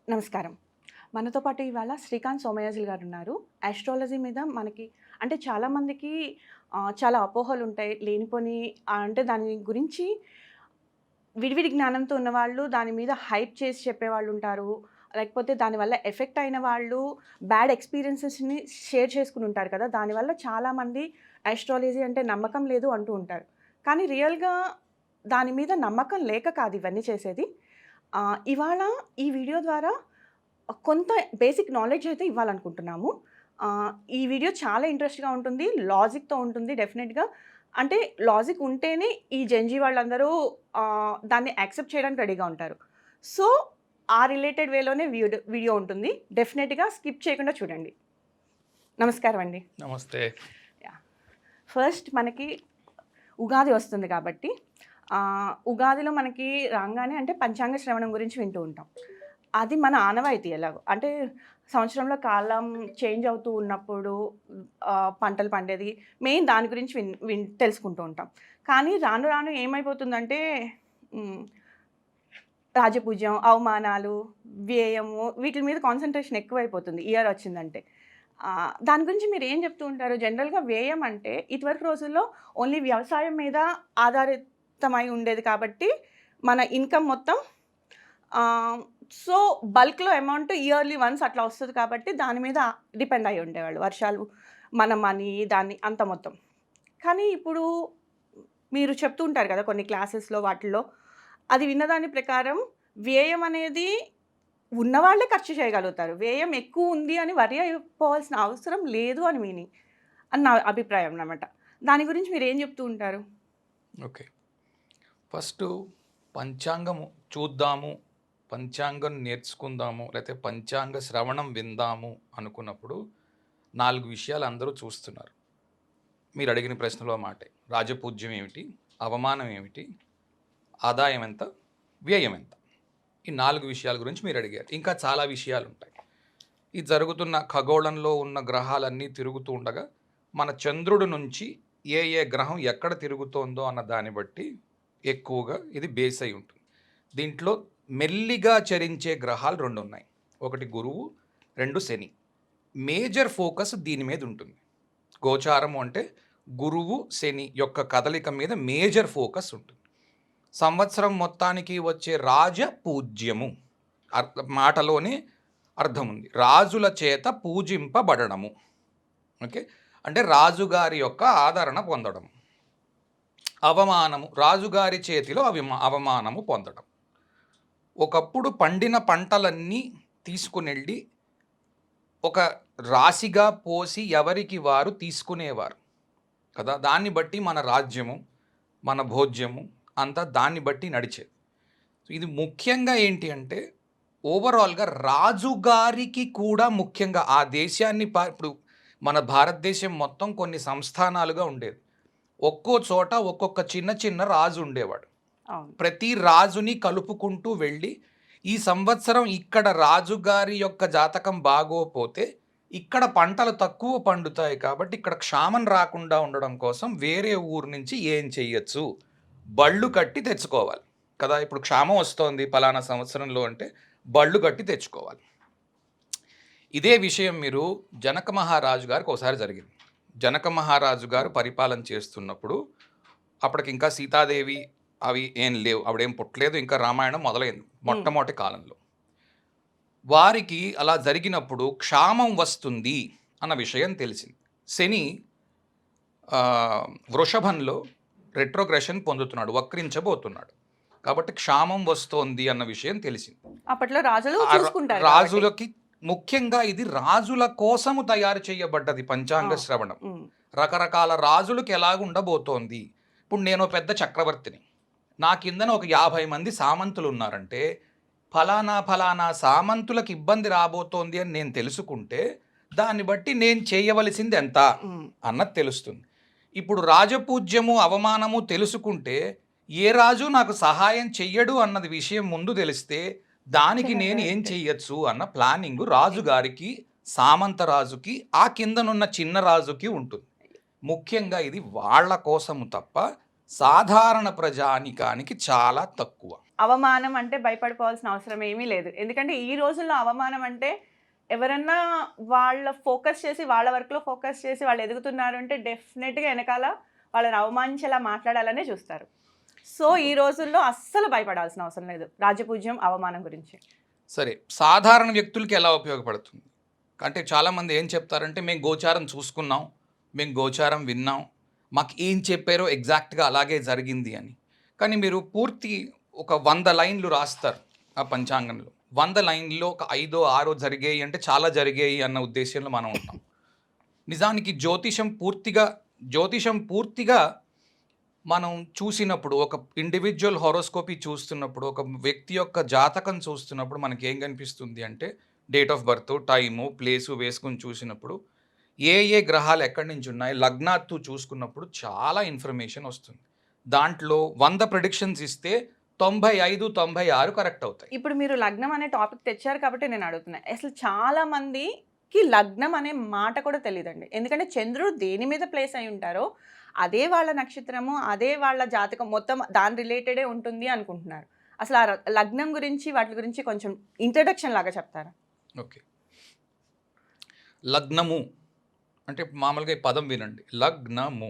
నమస్కారం. మనతో పాటు ఇవాళ శ్రీకాంత్ సోమయాజులు గారు ఉన్నారు. ఆస్ట్రాలజీ మీద మనకి అంటే చాలామందికి చాలా అపోహలుంటాయి. లేనిపోని అంటే దాని గురించి విడివిడి జ్ఞానంతో ఉన్నవాళ్ళు దాని మీద హైప్ చేసి చెప్పేవాళ్ళుంటారు. లేకపోతే దానివల్ల ఎఫెక్ట్ అయిన వాళ్ళు బ్యాడ్ ఎక్స్‌పీరియన్సెస్‌ని షేర్ చేసుకొని ఉంటారు కదా! దానివల్ల చాలామంది ఆస్ట్రాలజీ అంటే నమ్మకం లేదు అంటూ ఉంటారు. కానీ రియల్‌గా దాని మీద నమ్మకం లేక కాదు ఇవన్నీ చేసేది. ఇవాళ ఈ వీడియో ద్వారా కొంత బేసిక్ నాలెడ్జ్ అయితే ఇవ్వాలనుకుంటున్నాము. ఈ వీడియో చాలా ఇంట్రెస్ట్‌గా ఉంటుంది. లాజిక్‌తో ఉంటుంది డెఫినిట్‌గా. అంటే లాజిక్ ఉంటేనే ఈ జెన్‌జీ వాళ్ళందరూ దాన్ని యాక్సెప్ట్ చేయడానికి రెడీగా ఉంటారు. సో, ఆ రిలేటెడ్ వేలోనే వీడియో ఉంటుంది. డెఫినిట్‌గా స్కిప్ చేయకుండా చూడండి. నమస్కారం అండి. నమస్తే. యాహ్! ఫస్ట్ మనకి ఉగాది వస్తుంది కాబట్టి ఉగాదిలో మనకి రాంగానే అంటే పంచాంగ శ్రవణం గురించి వింటూ ఉంటాం. అది మన ఆనవాయితీ ఎలాగో. అంటే సంవత్సరంలో కాలం చేంజ్ అవుతూ ఉన్నప్పుడు పంటలు పండేది మెయిన్ దాని గురించి తెలుసుకుంటూ ఉంటాం. కానీ రాను రాను ఏమైపోతుందంటే హ్మ్. రాజపూజ్యం, అవమానాలు, వ్యయము వీటిల మీద కాన్సంట్రేషన్ ఎక్కువైపోతుంది ఇయర్ వచ్చిందంటే. దాని గురించి మీరేం చెప్తూ ఉంటారు? జనరల్‌గా వ్యయం అంటే ఇదివరకు రోజుల్లో ఓన్లీ వ్యవసాయం మీద ఆధారితమై ఉండేది కాబట్టి మన ఇన్‌కమ్ మొత్తం ఆహ్, సో, బల్క్‌లో అమౌంట్ ఇయర్లీ వన్స్ అట్లా వస్తది కాబట్టి దాని మీద డిపెండ్ అయ్యి ఉండేవాళ్ళు. వర్షాలు, మన మనీ దాన్ని అంత మొత్తం. కానీ ఇప్పుడు మీరు చెప్తూ ఉంటారు కదా! కొన్ని క్లాసెస్‌లో వాటిల్లో. అది విన్నదాని ప్రకారం వ్యయం అనేది ఉన్నవాళ్ళే ఖర్చు చేయగలుగుతారు. వ్యయం ఎక్కువ ఉంది అని వరి అయిపోవాల్సిన అవసరం లేదు అని మీనింగ్. అని నా అభిప్రాయం అన్నమాట. దాని గురించి మీరేం చెప్తూ ఉంటారు? ఓకే. ఫస్టు పంచాంగము చూద్దాము, పంచాంగం నేర్చుకుందాము, లేతే పంచాంగ శ్రవణం విందాము అనుకున్నప్పుడు 4 విషయాలు అందరూ చూస్తున్నారు. మీరు అడిగిన ప్రశ్నలో మాటే. రాజపూజ్యం ఏమిటి? అవమానం ఏమిటి? ఆదాయం ఎంత? వ్యయం ఎంత? ఈ 4 విషయాల గురించి మీరు అడిగారు. ఇంకా చాలా విషయాలుంటాయి. ఈ జరుగుతున్న ఖగోళంలో ఉన్న గ్రహాలన్నీ తిరుగుతూ ఉండగా, మన చంద్రుడి నుంచి ఏ ఏ గ్రహం ఎక్కడ తిరుగుతోందో అన్న దాన్ని బట్టి ఎక్కువగా ఇది బేస్ అయి ఉంటుంది. దీంట్లో మెల్లిగా చరించే గ్రహాలు 2 ఉన్నాయి. ఒకటి గురువు, 2 శని. మేజర్ ఫోకస్ దీని మీద ఉంటుంది. గోచారము అంటే గురువు, శని యొక్క కదలిక మీద మేజర్ ఫోకస్ ఉంటుంది. సంవత్సరం మొత్తానికి వచ్చే రాజ పూజ్యము మాటలోనే అర్థం ఉంది. రాజుల చేత పూజింపబడడము. ఓకే, అంటే రాజుగారి యొక్క ఆదరణ పొందడం. అవమానము, రాజుగారి చేతిలో అవమానము పొందడం. ఒకప్పుడు పండిన పంటలన్నీ తీసుకునెళ్ళి ఒక రాశిగా పోసి ఎవరికి వారు తీసుకునేవారు కదా. దాన్ని బట్టి మన రాజ్యము, మన భోజ్యము అంతా దాన్ని బట్టి నడిచేది. ఇది ముఖ్యంగా ఏంటి అంటే ఓవరాల్గా రాజుగారికి కూడా ముఖ్యంగా ఆ దేశాన్ని ఇప్పుడు మన భారతదేశం మొత్తం కొన్ని సంస్థానాలుగా ఉండేది. ఒక్కో చోట ఒక్కొక్క చిన్న చిన్న రాజు ఉండేవాడు. ప్రతి రాజుని కలుపుకుంటూ వెళ్ళి ఈ సంవత్సరం ఇక్కడ రాజుగారి యొక్క జాతకం బాగోపోతే ఇక్కడ పంటలు తక్కువ పండుతాయి కాబట్టి ఇక్కడ క్షామం రాకుండా ఉండడం కోసం వేరే ఊరు నుంచి ఏం చెయ్యొచ్చు, బళ్ళు కట్టి తెచ్చుకోవాలి కదా. ఇప్పుడు క్షామం వస్తోంది పలానా సంవత్సరంలో అంటే బళ్ళు కట్టి తెచ్చుకోవాలి. ఇదే విషయం మీరు జనక మహారాజు గారికి ఒకసారి జరిగింది. జనక మహారాజు గారు పరిపాలన చేస్తున్నప్పుడు అప్పటికి ఇంకా సీతాదేవి అవి ఏం లేవు, ఆవిడేం పుట్టలేదు, ఇంకా రామాయణం మొదలైంది మొట్టమొదటి కాలంలో. వారికి అలా జరిగినప్పుడు క్షామం వస్తుంది అన్న విషయం తెలిసింది. శని వృషభంలో రెట్రోగ్రెషన్ పొందుతున్నాడు, వక్రించబోతున్నాడు. కాబట్టి క్షామం వస్తోంది అన్న విషయం తెలిసింది. అప్పట్లో రాజులకి ముఖ్యంగా ఇది రాజుల కోసము తయారు చేయబడ్డది పంచాంగ శ్రవణం. రకరకాల రాజులకు ఎలాగుండబోతోంది. ఇప్పుడు నేను పెద్ద చక్రవర్తిని, నా కిందన ఒక 50 మంది సామంతులు ఉన్నారంటే ఫలానా ఫలానా సామంతులకు ఇబ్బంది రాబోతోంది అని నేను తెలుసుకుంటే దాన్ని బట్టి నేను చేయవలసింది ఎంత అన్నది తెలుస్తుంది. ఇప్పుడు రాజపూజ్యము అవమానము తెలుసుకుంటే ఏ రాజు నాకు సహాయం చెయ్యడు అన్నది విషయం ముందు తెలిస్తే దానికి నేను ఏం చెయ్యొచ్చు అన్న ప్లానింగ్ రాజుగారికి, సామంత రాజుకి, ఆ కిందనున్న చిన్న రాజుకి ఉంటుంది. ముఖ్యంగా ఇది వాళ్ళ కోసము తప్ప సాధారణ ప్రజానికానికి చాలా తక్కువ. అవమానం అంటే భయపడిపోవాల్సిన అవసరం ఏమీ లేదు. ఎందుకంటే ఈ రోజుల్లో అవమానం అంటే ఎవరన్నా వాళ్ళ ఫోకస్ చేసి వాళ్ళ వర్క్‌లో ఫోకస్ చేసి వాళ్ళు ఎదుగుతున్నారు అంటే డెఫినెట్‌గా ఎనకాల వాళ్ళని అవమానించేలా మాట్లాడాలనే చూస్తారు. సో, ఈ రోజుల్లో అస్సలు భయపడాల్సిన అవసరం లేదు. రాజపూజ్యం, అవమానం గురించి. సరే, సాధారణ వ్యక్తులకి ఎలా ఉపయోగపడుతుంది? అంటే చాలామంది ఏం చెప్తారంటే, మేము గోచారం చూసుకున్నాం, మేము గోచారం విన్నాం, మాకు ఏం చెప్పారో ఎగ్జాక్ట్‌గా అలాగే జరిగింది అని. కానీ మీరు పూర్తి ఒక 100 లైన్‌లు రాస్తారు ఆ పంచాంగంలో. 100 లైన్‌లో ఒక 5, 6 జరిగాయి అంటే చాలా జరిగాయి అన్న ఉద్దేశ్యంలో మనం ఉంటాం. నిజానికి జ్యోతిషం పూర్తిగా మనం చూసినప్పుడు, ఒక ఇండివిడ్యువల్ హారోస్కోపీ చూస్తున్నప్పుడు, ఒక వ్యక్తి యొక్క జాతకం చూస్తున్నప్పుడు మనకేం కనిపిస్తుంది అంటే, date of birth, time, place వేసుకొని చూసినప్పుడు, ఏ ఏ గ్రహాలు ఎక్కడి నుంచి ఉన్నాయి, లగ్నాత్తు చూసుకున్నప్పుడు చాలా ఇన్ఫర్మేషన్ వస్తుంది. దాంట్లో 100 ప్రిడిక్షన్స్ ఇస్తే 95, 96 కరెక్ట్ అవుతాయి. ఇప్పుడు మీరు లగ్నం అనే టాపిక్ తెచ్చారు కాబట్టి నేను అడుగుతున్నా. అసలు చాలా మందికి లగ్నం అనే మాట కూడా తెలీదండి. ఎందుకంటే చంద్రుడు దేని మీద ప్లేస్ అయి ఉంటారో, అదే వాళ్ళ నక్షత్రము, అదే వాళ్ళ జాతకం మొత్తం దాని రిలేటెడే ఉంటుంది అనుకుంటున్నారు. అసలు ఆ లగ్నం గురించి, వాటి గురించి కొంచెం ఇంట్రడక్షన్ లాగా చెప్తారా? ఓకే. లగ్నము అంటే మామూలుగా ఈ పదం వినండి. లగ్నము,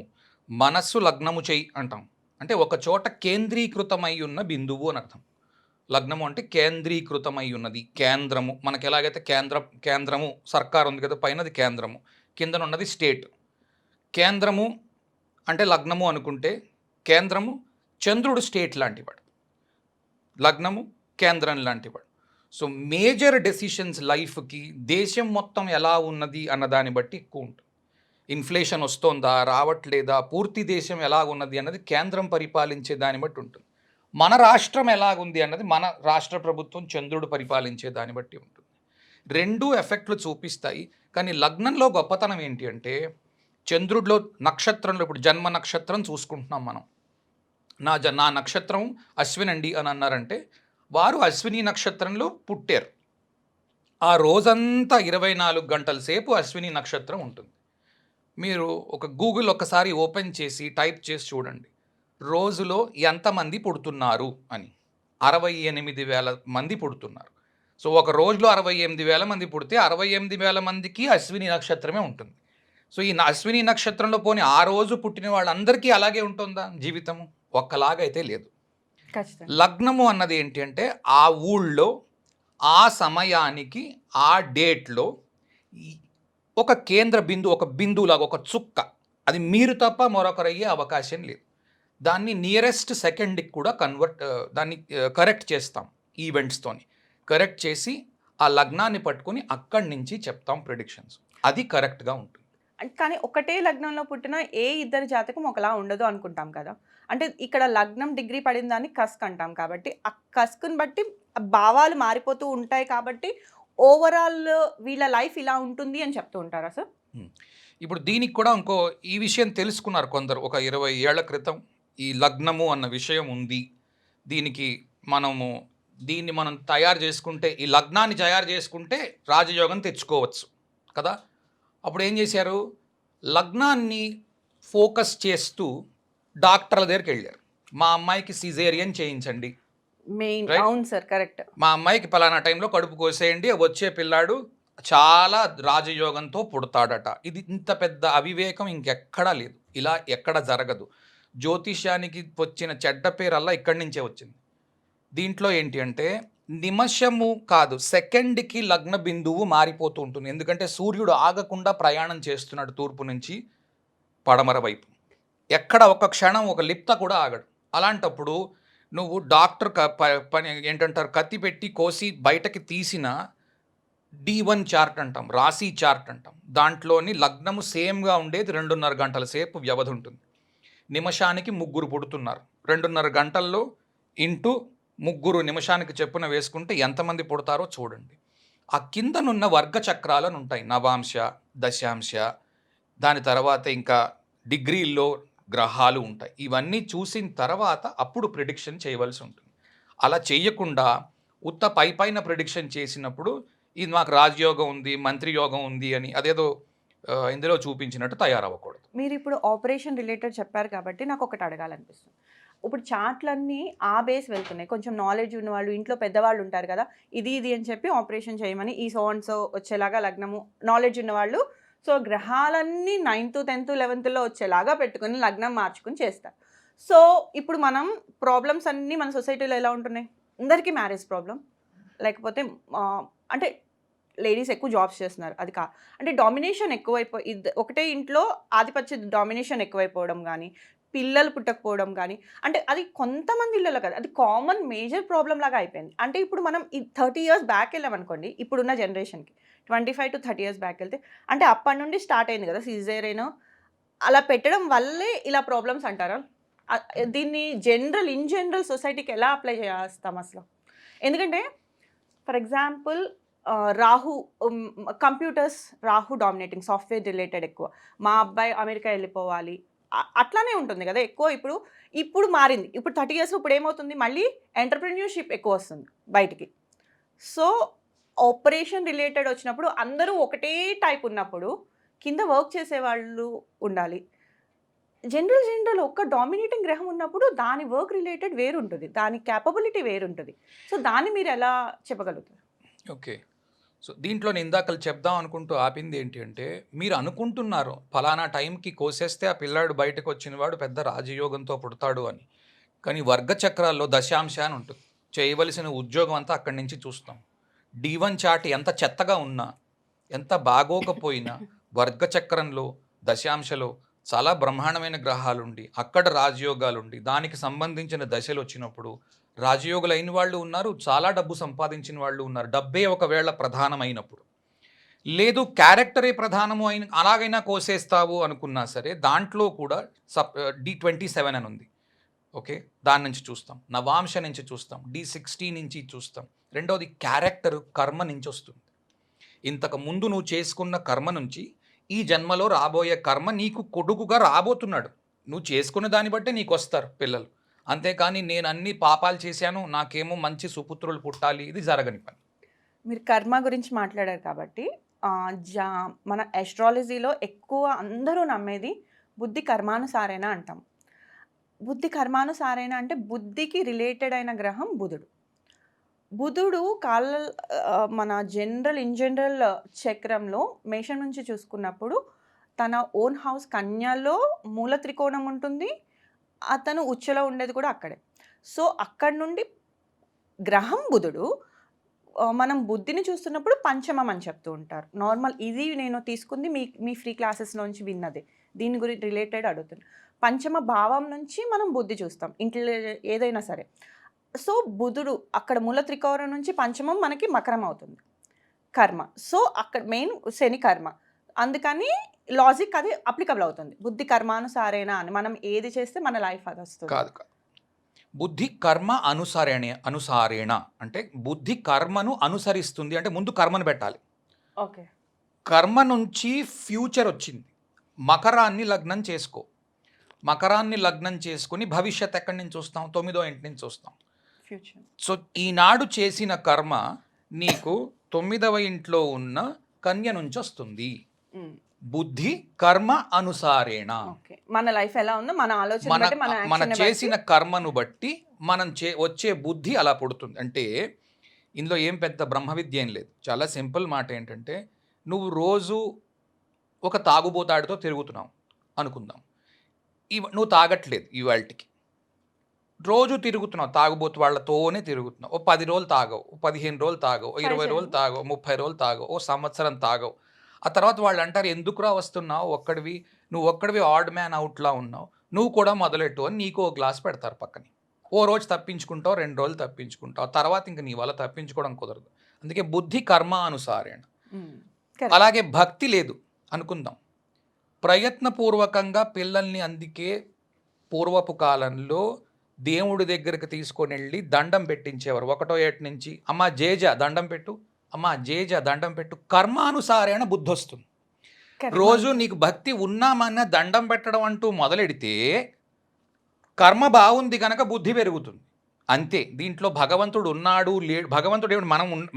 మనస్సు లగ్నము చెయ్యి అంటాం. అంటే ఒక చోట కేంద్రీకృతమై ఉన్న బిందువు అని అర్థం. లగ్నము అంటే కేంద్రీకృతమై ఉన్నది, కేంద్రము. మనకి ఎలాగైతే కేంద్రము సర్కార్ ఉంది కదా, పైనది కేంద్రము, కిందన ఉన్నది స్టేట్. కేంద్రము అంటే లగ్నము అనుకుంటే, కేంద్రము చంద్రుడు స్టేట్ లాంటివాడు, లగ్నము కేంద్రం లాంటివాడు. సో మేజర్ డెసిషన్స్ లైఫ్కి దేశం మొత్తం ఎలా ఉన్నది అన్న దాన్ని బట్టి ఎక్కువ ఉంటుంది. ఇన్ఫ్లేషన్ వస్తోందా, రావట్లేదా, పూర్తి దేశం ఎలా ఉన్నది అన్నది కేంద్రం పరిపాలించే దాన్ని బట్టి ఉంటుంది. మన రాష్ట్రం ఎలాగుంది అన్నది మన రాష్ట్ర ప్రభుత్వం చంద్రుడు పరిపాలించే దాన్ని బట్టి ఉంటుంది. రెండూ ఎఫెక్ట్లు చూపిస్తాయి. కానీ లగ్నంలో గొప్పతనం ఏంటి అంటే, చంద్రుడిలో నక్షత్రంలో ఇప్పుడు జన్మ నక్షత్రం చూసుకుంటున్నాం మనం. నా నక్షత్రం అశ్వినండి అని అన్నారంటే, వారు అశ్విని నక్షత్రంలో పుట్టారు. ఆ రోజంతా 24 గంటల సేపు అశ్విని నక్షత్రం ఉంటుంది. మీరు ఒక గూగుల్ ఒకసారి ఓపెన్ చేసి టైప్ చేసి చూడండి, రోజులో ఎంతమంది పుడుతున్నారు అని. 68,000 మంది పుడుతున్నారు. సో ఒక రోజులో 68,000 మంది పుడితే 68,000 మందికి అశ్విని నక్షత్రమే ఉంటుంది. సో ఈ అశ్విని నక్షత్రంలో పోని ఆ రోజు పుట్టిన వాళ్ళందరికీ అలాగే ఉంటుందా జీవితము? ఒక్కలాగైతే లేదు. ఖచ్చితంగా. లగ్నము అన్నది ఏంటి అంటే, ఆ ఊళ్ళో ఆ సమయానికి ఆ డేట్లో ఒక కేంద్ర బిందువు, ఒక బిందువులాగా, ఒక చుక్క, అది మీరు తప్ప మరొకరు అయ్యే అవకాశం లేదు. దాన్ని నియరెస్ట్ సెకండ్కి కూడా దాన్ని కరెక్ట్ చేస్తాం. ఈవెంట్స్తోని కరెక్ట్ చేసి ఆ లగ్నాన్ని పట్టుకొని అక్కడి నుంచి చెప్తాం ప్రిడిక్షన్స్. అది కరెక్ట్గా ఉంటుంది. కానీ ఒకటే లగ్నంలో పుట్టిన ఏ ఇద్దరి జాతకం ఒకలా ఉండదు అనుకుంటాం కదా. అంటే ఇక్కడ లగ్నం డిగ్రీ పడిన దాన్ని కస్క్ అంటాం కాబట్టి, ఆ కస్క్‌ని బట్టి భావాలు మారిపోతూ ఉంటాయి కాబట్టి, ఓవరాల్ వీళ్ళ లైఫ్ ఇలా ఉంటుంది అని చెప్తూ ఉంటారా సార్? ఇప్పుడు దీనికి కూడా ఈ విషయం తెలుసుకున్నారు కొందరు. ఒక 20 ఏళ్ల క్రితం ఈ లగ్నము అన్న విషయం ఉంది, దీన్ని మనం తయారు చేసుకుంటే, ఈ లగ్నాన్ని తయారు చేసుకుంటే రాజయోగం తెచ్చుకోవచ్చు కదా. అప్పుడు ఏం చేశారు, లగ్నాన్ని ఫోకస్ చేస్తూ డాక్టర్ల దగ్గరికి వెళ్ళారు. మా అమ్మాయికి సిజేరియన్ చేయించండి, మెయిన్. Right? అవును సార్, కరెక్ట్. మా అమ్మాయికి పలానా టైంలో కడుపు కోసేయండి, వచ్చే పిల్లాడు చాలా రాజయోగంతో పుడతాడట. ఇది ఇంత పెద్ద అవివేకం ఇంకెక్కడా లేదు, ఇలా ఎక్కడ జరగదు. జ్యోతిష్యానికి వచ్చిన చెడ్డ పేరల్లా ఇక్కడి నుంచే వచ్చింది. దీంట్లో ఏంటి అంటే, నిమిషము కాదు సెకండ్కి లగ్న బిందువు మారిపోతూ ఉంటుంది. ఎందుకంటే సూర్యుడు ఆగకుండా ప్రయాణం చేస్తున్నాడు తూర్పు నుంచి పడమర వైపు. ఎక్కడ ఒక క్షణం ఒక లిప్త కూడా ఆగడు. అలాంటప్పుడు నువ్వు డాక్టర్ పని ఏంటంటారు, కత్తి పెట్టి కోసి బయటకి తీసిన D1 చార్ట్ అంటాం, రాశి చార్ట్ అంటాం. దాంట్లోని లగ్నము సేమ్గా ఉండేది 2.5 గంటల సేపు వ్యవధి ఉంటుంది. నిమిషానికి 3 పుడుతున్నారు. 2.5 గంటల్లో ఇంటూ 3 నిమిషానికి చెప్పున వేసుకుంటే ఎంతమంది పుడతారో చూడండి. ఆ కిందనున్న వర్గ చక్రాలను ఉంటాయి, నవాంశ, దశాంశ, దాని తర్వాత ఇంకా డిగ్రీల్లో గ్రహాలు ఉంటాయి. ఇవన్నీ చూసిన తర్వాత అప్పుడు ప్రిడిక్షన్ చేయవలసి ఉంటుంది. అలా చేయకుండా ఉత్త పైన ప్రిడిక్షన్ చేసినప్పుడు ఇది మాకు రాజయోగం ఉంది, మంత్రి యోగం ఉంది అని అదేదో ఇందులో చూపించినట్టు తయారవ్వకూడదు. మీరు ఇప్పుడు ఆపరేషన్ రిలేటెడ్ చెప్పారు కాబట్టి నాకు ఒకటి అడగాలనిపిస్తుంది. ఇప్పుడు చాట్లన్నీ ఆ బేస్ వెళ్తున్నాయి. కొంచెం నాలెడ్జ్ ఉన్నవాళ్ళు, ఇంట్లో పెద్దవాళ్ళు ఉంటారు కదా! ఇది అని చెప్పి ఆపరేషన్ చేయమని ఈ సో అండ్ సో వచ్చేలాగా లగ్నము నాలెడ్జ్ ఉన్నవాళ్ళు సో గ్రహాలన్నీ 9థ్, 10థ్, 11థ్‌లో వచ్చేలాగా పెట్టుకొని లగ్నం మార్చుకొని చేస్తారు. సో ఇప్పుడు మనం ప్రాబ్లమ్స్ అన్నీ మన సొసైటీలో ఎలా ఉంటున్నాయి? అందరికీ మ్యారేజ్ ప్రాబ్లమ్. లేకపోతే అంటే లేడీస్ ఎక్కువ జాబ్స్ చేస్తున్నారు. అది అంటే డామినేషన్ ఒకటే ఇంట్లో ఆధిపత్య డామినేషన్ ఎక్కువైపోవడం గానీ, పిల్లలు పుట్టకపోవడం గానీ, అంటే అది కొంతమంది ఇళ్లలో కాదు. అది కామన్ మేజర్ ప్రాబ్లమ్ లాగా అయిపోయింది. అంటే ఇప్పుడు మనం ఈ 30 ఇయర్స్ బ్యాక్ వెళ్ళామనుకోండి, ఇప్పుడున్న జనరేషన్‌కి 25-30 ఇయర్స్ బ్యాక్ వెళ్తే, అంటే అప్పటి నుండి స్టార్ట్ అయింది కదా! సిజేరియన్ అలా పెట్టడం వల్లే ఇలా ప్రాబ్లమ్స్ అంటారా? దీన్ని ఇన్ జనరల్ సొసైటీకి ఎలా అప్లై చేస్తాం అసలు? ఎందుకంటే for example Rahu Rahu dominating software related ఎక్కువ. మా అబ్బాయి అమెరికా వెళ్ళిపోవాలి. అట్లానే ఉంటుంది కదా! ఇప్పుడు మారింది. ఇప్పుడు 30 ఇయర్స్‌లో ఇప్పుడేమవుతుంది మళ్ళీ ఎంటర్‌ప్రెన్యూర్‌షిప్ ఎక్కువొస్తుంది బయటికి. సో, ఆపరేషన్ రిలేటెడ్ వచ్చినప్పుడు అందరూ ఒకటే టైప్ ఉన్నప్పుడు కింద వర్క్ చేసేవాళ్ళు ఉండాలి. జనరల్ ఒక్క డామినేటింగ్ గ్రహం ఉన్నప్పుడు దాని వర్క్ రిలేటెడ్ వేరుంటది. దాని కేపబిలిటీ వేరుంటది. సో, దాన్ని మీరెలా చెప్పగలుగుతారు? ఓకే. సో, దీంట్లో నేను ఇందాకల చెప్దాం అనుకుంటూ ఆపింది ఏంటి అంటే, మీరు అనుకుంటున్నారు ఫలానా టైంకి కోసేస్తే ఆ పిల్లాడు బయటకొచ్చినవాడు పెద్ద రాజయోగంతో పుడతాడు అని. కానీ వర్గ చక్రాల్లో దశాంశ అని ఉంటుంది. చేయవలసిన ఉద్యోగం అంతా అక్కడి నుంచి చూస్తాం. D1 చార్ట్ ఎంత చెత్తగా ఉన్నా, ఎంత బాగోకపోయినా వర్గ చక్రంలో, దశాంశలో చాలా బ్రహ్మాండమైన గ్రహాలుండి, అక్కడ రాజయోగాలుండి, దానికి సంబంధించిన దశలొచ్చినప్పుడు రాజయోగులైన వాళ్ళు ఉన్నారు, చాలా డబ్బు సంపాదించిన వాళ్ళు ఉన్నారు. డబ్బే ఒకవేళ ప్రధానమైనప్పుడు. లేదు క్యారెక్టరే ప్రధానము అయిన అలాగైనా కోసేస్తావు అనుకున్నా సరే, దాంట్లో కూడా D27 అని ఉంది. ఓకే. దాని నుంచి చూస్తాం. నవాంశ నుంచి చూస్తాం. D60 నుంచి చూస్తాం. రెండోది క్యారెక్టర్ కర్మ నుంచి వస్తుంది. ఇంతకు ముందు నువ్వు చేసుకున్న కర్మ నుంచి ఈ జన్మలో రాబోయే కర్మ నీకు కొడుకుగా రాబోతున్నాడు. నువ్వు చేసుకున్న దాన్ని బట్టే నీకొస్తారు పిల్లలు. అంతేకాని నేను అన్ని పాపాలు చేశాను, నాకేమో మంచి సుపుత్రులు పుట్టాలి, ఇది జరగని పని. మీరు కర్మ గురించి మాట్లాడారు కాబట్టి ఆహ్, జా మన అస్ట్రాలజీలో ఎక్కువ అందరూ నమ్మేది బుద్ధి కర్మానుసారేన అంటాం. బుద్ధి కర్మానుసారేన అంటే బుద్ధికి రిలేటెడ్ అయిన గ్రహం బుధుడు. బుధుడు మన ఇన్ జనరల్ చక్రంలో మేషం నుంచి చూసుకున్నప్పుడు తన ఓన్ హౌస్ కన్యలో మూల త్రికోణం ఉంటుంది. అతను ఉచ్చలో ఉండేది కూడా అక్కడే. సో, అక్కడి నుండి గ్రహం బుధుడు మనం బుద్ధిని చూస్తున్నప్పుడు పంచమం అని చెప్తూ ఉంటారు. నార్మల్ ఇది నేను తీసుకుంది మీ ఫ్రీ క్లాసెస్‌లోంచి విన్నదే. దీని రిలేటెడ్ అడుగుతున్నా. పంచమ భావం నుంచి మనం బుద్ధి చూస్తాం. ఏదైనా సరే. సో, బుధుడు అక్కడ మూల త్రికోణం నుంచి పంచమం మనకి మకరం అవుతుంది. కర్మ. సో, అక్కడ మెయిన్ శని కర్మ. అందుకని లాజిక్ అది అప్లికబుల్ అవుతుంది. బుద్ధి కర్మానుసారేనా అని. మనం ఏది చేస్తే మన లైఫ్ అదొస్తుంది. కాదు. బుద్ధి కర్మ అనుసారేణ అంటే బుద్ధి కర్మను అనుసరిస్తుంది అంటే ముందు కర్మను పెట్టాలి. ఓకే. కర్మ నుంచి ఫ్యూచర్ వచ్చింది. మకరాన్ని లగ్నం చేసుకో. మకరాన్ని లగ్నం చేసుకొని భవిష్యత్ ఎక్కడి నుంచి చూస్తాం? 9వ ఇంటి నుంచి చూస్తాం. ఫ్యూచర్. సో, ఈనాడు చేసిన కర్మ నీకు 9వ ఇంట్లో ఉన్న కన్య నుంచి వస్తుంది. బుద్ధి కర్మ అనుసారేణ. ఓకే. మన లైఫ్ ఎలా ఉందో మన ఆలోచన బట్టి మన మన యాక్షన్ చేసిన కర్మను బట్టి మనం వచ్చే బుద్ధి అలా పుడుతుంది. అంటే ఇందులో ఏం పెద్ద బ్రహ్మ విద్య ఏం లేదు. చాలా సింపుల్ మాట ఏంటంటే, నువ్వు రోజు ఒక తాగుబోతాడితో తిరుగుతున్నావు అనుకుందాం. నువ్వు తాగట్లేదు ఇవాల్టికి. రోజు తిరుగుతున్నావు, తాగుబోతు వాళ్ళతోనే తిరుగుతున్నావు. ఓ 10 రోజులు తాగవు, ఓ 15 రోజులు తాగవు, ఓ 20 రోజులు తాగవు, 30 రోజులు తాగవు, ఓ సంవత్సరం తాగవు. ఆ తర్వాత వాళ్ళు అంటారు, ఎందుకురా వస్తున్నావు ఒక్కడివి, నువ్వు ఒక్కడివి ఆడ్ మ్యాన్ అవుట్లా ఉన్నావు, నువ్వు కూడా మొదలెట్టు అని నీకు ఓ గ్లాస్ పెడతారు పక్కని. ఓ రోజు తప్పించుకుంటావు, 2 రోజులు తప్పించుకుంటావు, తర్వాత ఇంక నీ వల్ల తప్పించుకోవడం కుదరదు. అందుకే బుద్ధి కర్మ అనుసారేణ. అలాగే భక్తి లేదు అనుకుందాం. ప్రయత్నపూర్వకంగా పిల్లల్ని అందుకే పూర్వపు కాలంలో దేవుడి దగ్గరికి తీసుకొని వెళ్ళి దండం పెట్టించేవారు. 1వ ఏట నుంచి అమ్మ జేజ దండం పెట్టు, అమ్మ జేజ దండం పెట్టు. కర్మానుసారేణ బుద్ధి వస్తుంది. రోజు నీకు భక్తి ఉన్నామన్న దండం పెట్టడం అంటూ మొదలెడితే కర్మ బాగుంది కనుక బుద్ధి పెరుగుతుంది. అంతే. దీంట్లో భగవంతుడు ఉన్నాడు లేడు, భగవంతుడు ఏమిటి,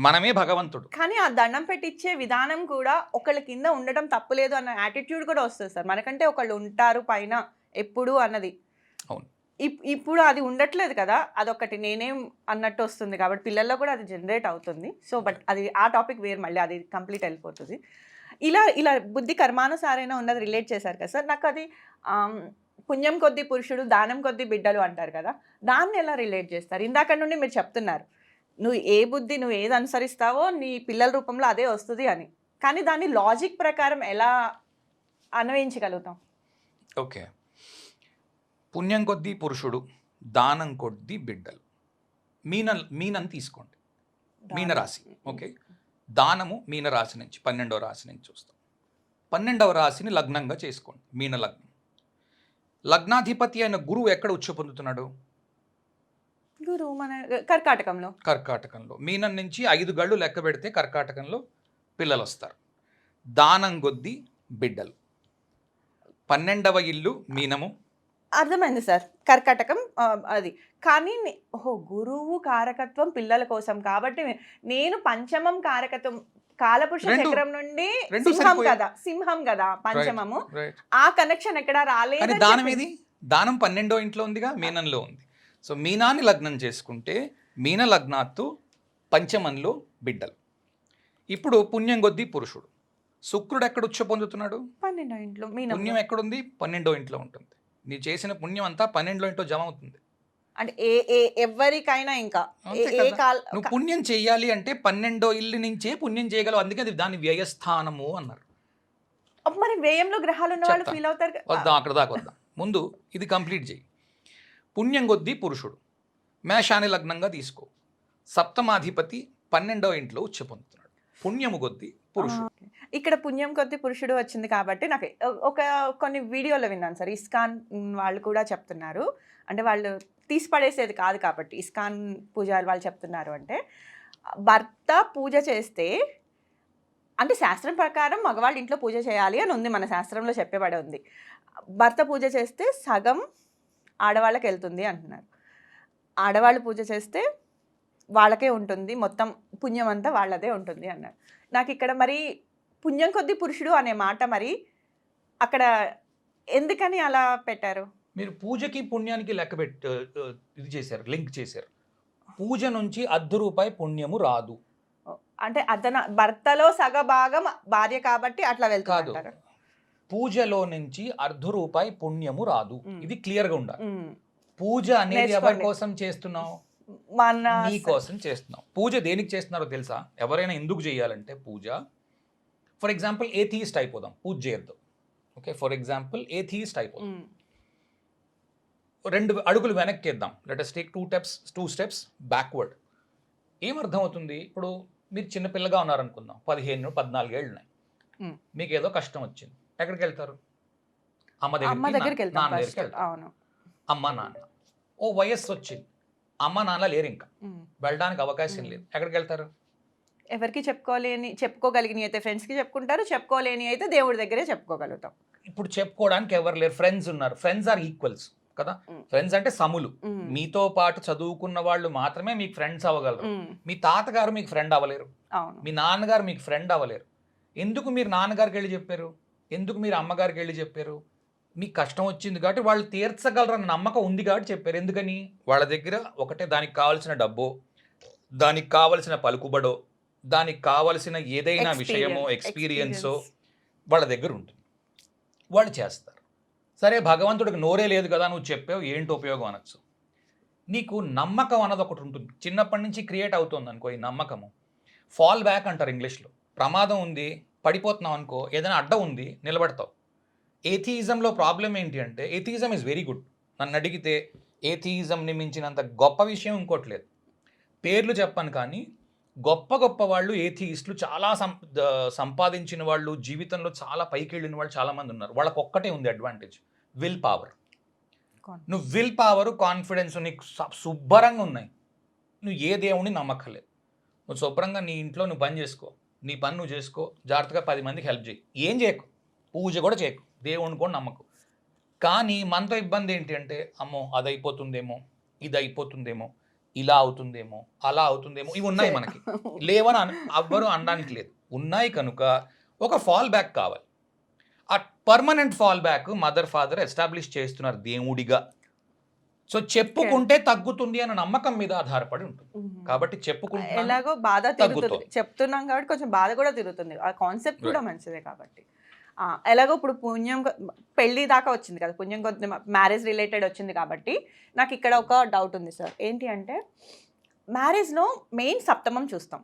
మనమే భగవంతుడు. కానీ ఆ దండం పెట్టించే విధానం కూడా ఒకళ్ళ కింద ఉండడం తప్పులేదు అన్న యాటిట్యూడ్ కూడా వస్తుంది సార్. మనకంటే ఒకళ్ళు ఉంటారు పైన ఎప్పుడు అన్నది. అవును. ఇప్పుడు అది ఉండట్లేదు కదా! అదొకటి నేనేం అన్నట్టు వస్తుంది కాబట్టి పిల్లల్లో కూడా అది జనరేట్ అవుతుంది. సో, బట్ అది ఆ టాపిక్ వేరు మళ్ళీ అది కంప్లీట్ ఎళ్ళిపోతది. ఇలా బుద్ధి కర్మానుసారేన ఉన్నది రిలేట్ చేశారు కదా సార్. నాకది ఆహ్, పుణ్యం కొద్దీ పురుషుడు, దానం కొద్దీ బిడ్డలు అంటారు కదా! దాన్ని ఎలా రిలేట్ చేస్తారు? ఇందాక నుండి మీరు చెప్తున్నారు. నువ్వు ఏది అనుసరిస్తావో నీ పిల్లల రూపంలో అదే వస్తది అని. కానీ దాన్ని లాజిక్ ప్రకారం ఎలా అన్వయించగలుగుతాం? ఓకే. పుణ్యం కొద్దీ పురుషుడు, దానం కొద్దీ బిడ్డలు. మీనని తీసుకోండి. మీనరాశి. ఓకే. దానము మీనరాశి నుంచి 12వ రాశి నుంచి చూస్తాం. 12వ రాశిని లగ్నంగా చేసుకోండి. మీన లగ్నం. లగ్నాధిపతి అయిన గురువు ఎక్కడ ఉచ్చ పొందుతున్నాడు? గురువు మన కర్కాటకంలో. కర్కాటకంలో. మీనం నుంచి 5 గళ్ళు లెక్క పెడితే కర్కాటకంలో పిల్లలు వస్తారు. దానం కొద్దీ బిడ్డలు. 12వ ఇల్లు మీనము. అర్థమైంది సార్. కర్కాటకం అది. కానీ గురువు కారకత్వం పిల్లల కోసం కాబట్టి నేను పంచమం కారకత్వం కాలపురుష చక్రం నుండి సింహం కదా పంచమము. ఆ కనెక్షన్ ఎక్కడ రాలేదు. కానీ దానం ఏది? దానం 12వ ఇంట్లో ఉందిగా, మీనంలో ఉంది. సో మీనాన్ని లగ్నం చేసుకుంటే మీన లగ్నాత్తు పంచమంలో బిడ్డలు. ఇప్పుడు పుణ్యం కొద్దీ పురుషుడు. శుక్రుడు ఎక్కడ ఉచ్చ పొందుతున్నాడు? 12వ ఇంట్లో. పుణ్యం ఎక్కడుంది? 12వ ఇంట్లో ఉంటుంది. నీ చేసిన పుణ్యం అంతా 12వ ఇంట్లో జమ అవుతుంది. అంటే ఎవరికైనా ఇంకా నువ్వు పుణ్యం చేయాలి అంటే 12వ ఇల్లు నుంచే పుణ్యం చేయగలవు. అందుకే అది దాని వ్యయస్థానము అన్నారు. మరి వ్యయంలో గ్రహాలు ఉన్న వాళ్ళు ఫీల్ అవుతారు. వద్దాం, అక్కడ దాకా వద్దాం. ముందు ఇది కంప్లీట్ చేయి. పుణ్యం కొద్దీ పురుషుడు. మేషాన్ని లగ్నంగా తీసుకో. సప్తమాధిపతి 12వ ఇంట్లో ఉచ్చ పొందుతున్నాడు. పుణ్యము కొద్దీ పురుషుడు. ఇక్కడ పుణ్యం కొద్దీ పురుషుడు వచ్చింది కాబట్టి నాకు కొన్ని వీడియోలో విన్నాను సార్. ఇస్కాన్ వాళ్ళు కూడా చెప్తున్నారు. అంటే వాళ్ళు తీసి పడేసేది కాదు కాబట్టి ఇస్కాన్ పూజారి వాళ్ళు చెప్తున్నారు అంటే భర్త పూజ చేస్తే అంటే శాస్త్రం ప్రకారం మగవాళ్ళు ఇంట్లో పూజ చేయాలి అని ఉంది, మన శాస్త్రంలో చెప్పబడి ఉంది. భర్త పూజ చేస్తే సగం ఆడవాళ్ళకి వెళ్తుంది అంటున్నారు. ఆడవాళ్ళు పూజ చేస్తే వాళ్ళకే ఉంటుంది, మొత్తం పుణ్యం అంతా వాళ్ళదే ఉంటుంది అన్నారు. నాకు ఇక్కడ మరి పుణ్యం కొద్దీ పురుషుడు అనే మాట మరి అక్కడ ఎందుకని అలా పెట్టారు? మీరు పూజకి పుణ్యానికి లెక్క ఇది చేశారు, లింక్ చేశారు. పూజ నుంచి ₹1 పుణ్యము రాదు. అంటే భర్తలో సగభాగం భార్య కాబట్టి అట్లా వెళ్తారు. పూజలో నుంచి ₹1 పుణ్యము రాదు. ఇది క్లియర్గా ఉండాలి. పూజ అనేది ఎవరి కోసం చేస్తున్నావు? నీ కోసం చేస్తున్నావు. పూజ దేనికి చేస్తున్నారో తెలుసా? ఎవరైనా ఎందుకు చేయాలంటే పూజ, ఫర్ ఎగ్జాంపుల్ ఏథీయిస్ట్ అయిపోదాం, పూజ చేయొద్దు. ఓకే, ఫర్ ఎగ్జాంపుల్ ఏథీయిస్ట్ అయిపోదాం. 2 అడుగులు వెనక్కి వేద్దాం. Let us take 2 steps backward. ఏమర్థమవుతుంది? ఇప్పుడు మీరు చిన్నపిల్లగా ఉన్నారనుకుందాం, 15-14 ఏళ్ళు ఉన్నాయి. మీకు ఏదో కష్టం వచ్చింది, ఎక్కడికి వెళ్తారు? అమ్మ దగ్గరికి వెళ్తారు. అమ్మ నాన్న. ఓ వయస్సు వచ్చింది, అమ్మ నాన్న లేరు, ఇంకా వెళ్ళడానికి అవకాశం లేదు, ఎక్కడికి వెళ్తారు? ఎవరికి చెప్పుకోగలిగిన అయితే ఫ్రెండ్స్కి చెప్పుకుంటారు, చెప్పుకోలేని అయితే దేవుడి దగ్గరే చెప్పుకోగలుగుతాం. ఇప్పుడు చెప్పుకోవడానికి ఎవరు లేరు, ఫ్రెండ్స్ ఉన్నారు. ఫ్రెండ్స్ ఆర్ ఈక్వల్స్ కదా. ఫ్రెండ్స్ అంటే సములు. మీతో పాటు చదువుకున్న వాళ్ళు మాత్రమే మీకు ఫ్రెండ్స్ అవ్వగలరు. మీ తాతగారు మీకు ఫ్రెండ్ అవ్వలేరు, మీ నాన్నగారు మీకు ఫ్రెండ్ అవ్వలేరు. ఎందుకు మీరు నాన్నగారికి వెళ్ళి చెప్పారు? ఎందుకు మీరు అమ్మగారికి వెళ్ళి చెప్పారు? మీకు కష్టం వచ్చింది కాబట్టి వాళ్ళు తీర్చగలరన్న నమ్మకం ఉంది కాబట్టి చెప్పారు. ఎందుకని? వాళ్ళ దగ్గర ఒకటే దానికి కావాల్సిన డబ్బో, దానికి కావలసిన పలుకుబడో, దానికి కావలసిన ఏదైనా విషయమో, ఎక్స్పీరియన్సో వాళ్ళ దగ్గర ఉంటుంది, వాళ్ళు చేస్తారు. సరే, భగవంతుడికి నోరే లేదు కదా, నువ్వు చెప్పావు, ఏంటి ఉపయోగం అనొచ్చు. నీకు నమ్మకం అన్నది ఒకటి ఉంటుంది, చిన్నప్పటి నుంచి క్రియేట్ అవుతుంది అనుకో. ఈ నమ్మకము ఫాల్ బ్యాక్ అంటారు ఇంగ్లీష్లో. ప్రమాదం ఉంది, పడిపోతున్నావు అనుకో, ఏదైనా అడ్డ ఉంది, నిలబడతావు. ఏథియిజంలో ప్రాబ్లం ఏంటి అంటే, ఏథియిజం ఈజ్ వెరీ గుడ్. నన్ను అడిగితే ఏథియిజంని మించినంత గొప్ప విషయం ఇంకోటి లేదు. పేర్లు చెప్పాను కానీ గొప్ప గొప్ప వాళ్ళు ఏథియిస్టులు, చాలా సంపాదించిన వాళ్ళు, జీవితంలో చాలా పైకి వెళ్ళిన వాళ్ళు చాలామంది ఉన్నారు. వాళ్ళకి ఒక్కటే ఉంది అడ్వాంటేజ్, విల్ పవర్. నువ్వు విల్ పవర్, కాన్ఫిడెన్స్ నీకు శుభ్రంగా ఉన్నాయి. నువ్వు ఏ దేవుడిని నమ్మక్కర్లేదు. నువ్వు శుభ్రంగా నీ ఇంట్లో నువ్వు పని చేసుకో, నీ పని నువ్వు చేసుకో, జాగ్రత్తగా 10 మందికి హెల్ప్ చేయి. ఏం చేయకు, పూజ కూడా చేయకు, దేవుడిని కూడా నమ్మకు. కానీ మనతో ఇబ్బంది ఏంటి అంటే, అమ్మో అది అయిపోతుందేమో, ఇది అయిపోతుందేమో, ఇలా అవుతుందేమో, అలా అవుతుందేమో. ఇవి ఉన్నాయి మనకి, లేవని ఎవ్వరూ అనడానికి లేదు. ఉన్నాయి కనుక ఒక ఫాల్ బ్యాక్ కావాలి. ఆ permanent fall back mother father establish చేస్తున్నారు దేవుడిగా. సో చెప్పుకుంటే తగ్గుతుంది అన్న నమ్మకం మీద ఆధారపడి ఉంటుంది. కాబట్టి చెప్పుకుంటున్నాను, ఎలాగో బాధ తిరుగుతుంది, తగ్గుతుంది. చెప్తున్నాం కాబట్టి కొంచెం బాధ కూడా తిరుగుతుంది. ఆ కాన్సెప్ట్ కూడా Right. మంచిదే కాబట్టి. ఎలాగో ఇప్పుడు పుణ్యం పెళ్లి దాకా వచ్చింది కదా, పుణ్యం కొద్ది మ్యారేజ్ రిలేటెడ్ వచ్చింది కాబట్టి నాకు ఇక్కడ ఒక డౌట్ ఉంది సార్. ఏంటి అంటే మ్యారేజ్లో మెయిన్ సప్తమం చూస్తాం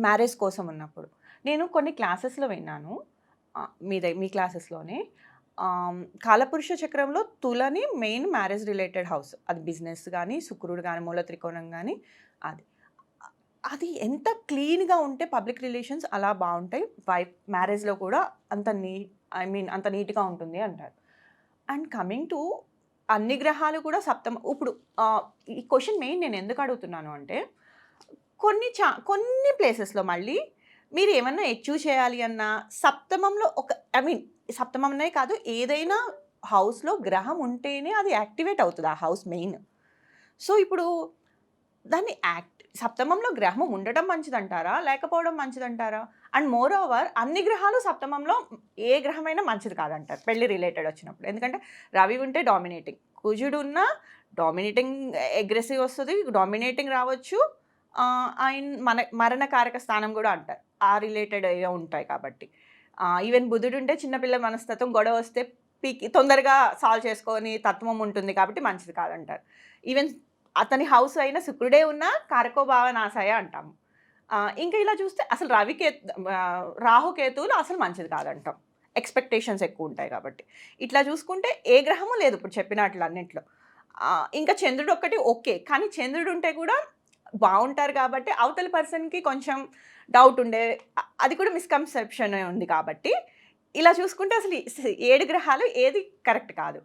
మ్యారేజ్ కోసం ఉన్నప్పుడు. నేను కొన్ని క్లాసెస్లో విన్నాను, మీ క్లాసెస్లోనే కాలపురుష చక్రంలో తులని మెయిన్ మ్యారేజ్ రిలేటెడ్ హౌస్, అది బిజినెస్ కానీ శుక్రుడు కానీ మూల త్రికోణం కానీ అది అది ఎంత క్లీన్గా ఉంటే పబ్లిక్ రిలేషన్స్ అలా బాగుంటాయి, వైఫ్ మ్యారేజ్లో కూడా అంత అంత నీట్గా ఉంటుంది అంటారు. అండ్ కమింగ్ టు అన్ని గ్రహాలు కూడా సప్తమ, ఇప్పుడు ఈ క్వశ్చన్ మెయిన్ నేను ఎందుకు అడుగుతున్నాను అంటే కొన్ని ప్లేసెస్లో మళ్ళీ మీరు ఏమన్నా అచీవ్ చేయాలి అన్నా సప్తమంలో ఒక సప్తమంనే కాదు, ఏదైనా హౌస్లో గ్రహం ఉంటేనే అది యాక్టివేట్ అవుతుంది ఆ హౌస్ మెయిన్. సో ఇప్పుడు దాన్ని సప్తమంలో గ్రహం ఉండటం మంచిదంటారా లేకపోవడం మంచిదంటారా? అండ్ మోర్ ఓవర్ అన్ని గ్రహాలు సప్తమంలో ఏ గ్రహమైనా మంచిది కాదంటారు పెళ్లి రిలేటెడ్ వచ్చినప్పుడు. ఎందుకంటే రవి ఉంటే డామినేటింగ్, కుజుడు ఉన్న డామినేటింగ్ అగ్రెసివ్ వస్తుంది, డామినేటింగ్ రావచ్చు, మరణకారక స్థానం కూడా అంటారు, ఆ రిలేటెడ్ ఏవో ఉంటాయి కాబట్టి. ఈవెన్ బుధుడు ఉంటే చిన్నపిల్ల మనస్తత్వం, గొడవ వస్తే తొందరగా సాల్వ్ చేసుకొని తత్వం ఉంటుంది కాబట్టి మంచిది కాదంటారు. ఈవెన్ అతని హౌస్ అయిన శుక్రుడే ఉన్న కారకోభావ నాశాయ అంటాము. ఇంకా ఇలా చూస్తే అసలు రాహుకేతువులు అసలు మంచిది కాదంటాం, ఎక్స్పెక్టేషన్స్ ఎక్కువ ఉంటాయి కాబట్టి. ఇట్లా చూసుకుంటే ఏ గ్రహము లేదు ఇప్పుడు చెప్పినట్లు అన్నింటిలో. ఇంకా చంద్రుడు ఒక్కటి ఓకే, కానీ చంద్రుడు ఉంటే కూడా బాగుంటారు కాబట్టి అవతల పర్సన్కి కొంచెం డౌట్ ఉండే, అది కూడా మిస్కన్సెప్షన్ ఉంది కాబట్టి ఇలా చూసుకుంటే అసలు 7 గ్రహాలు ఏది కరెక్ట్ కాదు.